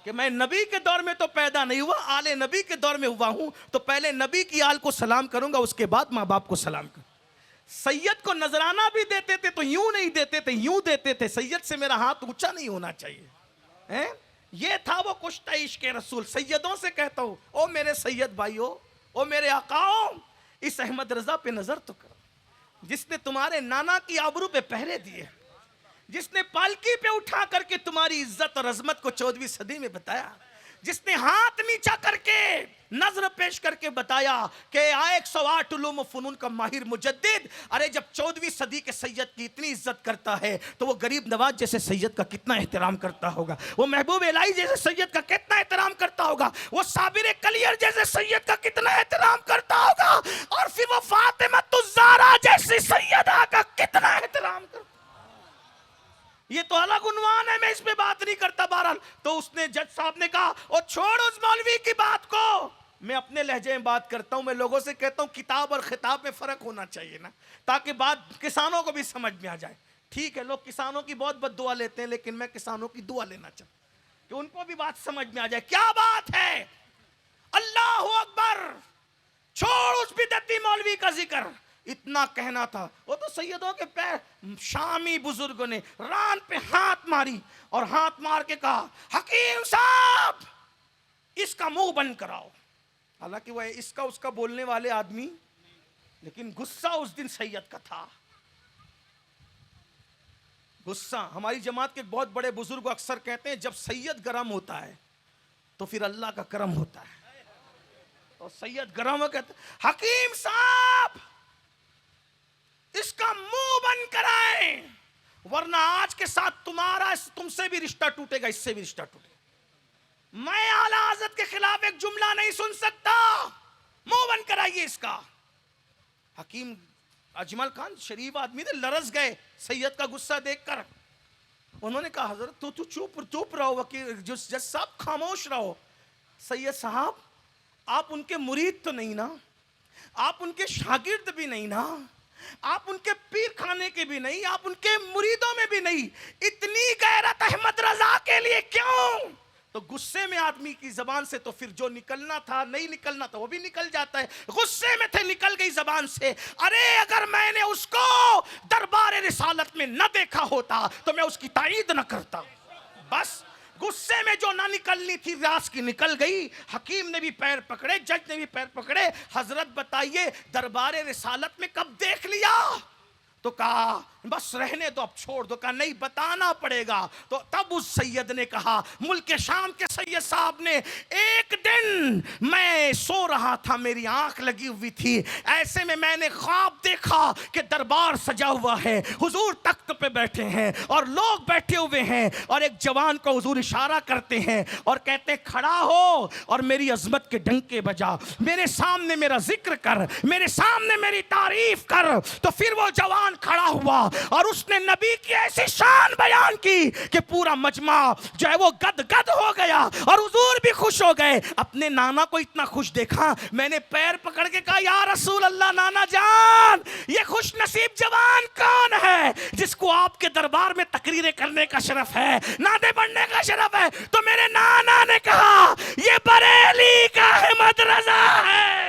کہ میں نبی کے دور میں تو پیدا نہیں ہوا, آل نبی کے دور میں ہوا ہوں, تو پہلے نبی کی آل کو سلام کروں گا, اس کے بعد ماں باپ کو سلام کروں. سید کو نذرانہ بھی دیتے تھے تو یوں نہیں دیتے تھے, یوں دیتے تھے. سید سے میرا ہاتھ اونچا نہیں ہونا چاہیے. یہ تھا وہ کشتہ عشق رسول. سیدوں سے کہتا ہوں, او میرے سید بھائیو, او میرے آقاؤں, اس احمد رضا پہ نظر تو کرو, جس نے تمہارے نانا کی آبرو پہ پہرے دیے, جس نے پالکی پہ اٹھا کر کے تمہاری عزت اور عظمت کو 14ویں صدی میں بتایا, جس نے ہاتھ نیچا کر کے نظر پیش کر کے بتایا کہ 108 علوم و فنون کا ماہر مجدد. ارے جب 14ویں صدی کے سید کی اتنی عزت کرتا ہے تو وہ غریب نواز جیسے سید کا کتنا احترام کرتا ہوگا, وہ محبوب الہی جیسے سید کا کتنا احترام کرتا ہوگا, وہ صابر کلیر جیسے سید کا کتنا احترام کرتا ہوگا, اور پھر وہ فاطمہ الزہرا جیسی سیدہ کا کتنا احترام کرتا. یہ تو الگ عنوان ہے, میں اس پہ بات نہیں کرتا. بہرحال تو اس نے, جج صاحب نے کہا او چھوڑ اس مولوی کی بات کو, میں اپنے لہجے میں بات کرتا ہوں. میں لوگوں سے کہتا ہوں کتاب اور خطاب میں فرق ہونا چاہیے نا, تاکہ بات کسانوں کو بھی سمجھ میں آ جائے. ٹھیک ہے, لوگ کسانوں کی بہت بد دعا لیتے ہیں, لیکن میں کسانوں کی دعا لینا چاہتا ہوں کہ ان کو بھی بات سمجھ میں آ جائے. کیا بات ہے؟ اللہ اکبر, چھوڑ اس بدعتی مولوی کا ذکر. اتنا کہنا تھا. وہ تو سیدوں کے پیر, شامی بزرگوں نے ران پہ ہاتھ ماری اور ہاتھ مار کے کہا حکیم صاحب اس کا منہ بند کراؤ. حالانکہ وہ اس کا بولنے والے آدمی, لیکن غصہ اس دن سید کا تھا. غصہ. ہماری جماعت کے بہت بڑے بزرگ اکثر کہتے ہیں جب سید گرم ہوتا ہے تو پھر اللہ کا کرم ہوتا ہے. اور سید گرم ہو کہتے حکیم صاحب اس کا منہ بند کرائیں, ورنہ آج کے ساتھ تم سے بھی رشتہ ٹوٹے گا, اس سے بھی رشتہ ٹوٹے گا. میں اعلیٰ حضرت کے خلاف ایک جملہ نہیں سن سکتا, منہ بند کرائیے اس کا. حکیم اجمل خان شریف آدمی تھے, لرز گئے سید کا غصہ دیکھ کر. انہوں نے کہا حضرت تو چپ رہو, وکیل جج صاحب خاموش رہو. سید صاحب آپ ان کے مرید تو نہیں نا, آپ ان کے شاگرد بھی نہیں نا, آپ ان کے پیر خانے کے بھی نہیں, آپ ان کے مریدوں میں بھی نہیں. اتنی غیرت احمد رضا کے لیے کیوں؟ تو غصے میں آدمی کی زبان سے تو پھر جو نکلنا تھا, نہیں نکلنا تھا, وہ بھی نکل جاتا ہے. غصے میں تھے, نکل گئی زبان سے. ارے اگر میں نے اس کو دربار رسالت میں نہ دیکھا ہوتا تو میں اس کی تائید نہ کرتا. بس غصے میں جو نہ نکلنی تھی راز کی نکل گئی. حکیم نے بھی پیر پکڑے, جج نے بھی پیر پکڑے. حضرت بتائیے دربار رسالت میں کب دیکھ لیا؟ تو کہا بس رہنے دو, اب چھوڑ دو. کہا نہیں بتانا پڑے گا. تو تب اس سید نے کہا, ملک شام کے سید صاحب نے, ایک دن میں سو رہا تھا, میری آنکھ لگی ہوئی تھی, ایسے میں نے خواب دیکھا کہ دربار سجا ہوا ہے, حضور تخت پہ بیٹھے ہیں اور لوگ بیٹھے ہوئے ہیں, اور ایک جوان کو حضور اشارہ کرتے ہیں اور کہتے ہیں کھڑا ہو اور میری عظمت کے ڈنکے بجا, میرے سامنے میرا ذکر کر, میرے سامنے میری تعریف کر. تو پھر وہ جوان کھڑا ہوا اور اس نے نبی کی ایسی شان بیان کی کہ پورا مجمع جو ہے وہ گد گد ہو گیا اور حضور بھی خوش ہو گئے. اپنے نانا کو اتنا خوش دیکھا, میں نے پیر پکڑ کے کہا یا رسول اللہ, نانا جان یہ خوش نصیب جوان کون ہے جس کو آپ کے دربار میں تقریریں کرنے کا شرف ہے, نعتیں پڑھنے کا شرف ہے؟ تو میرے نانا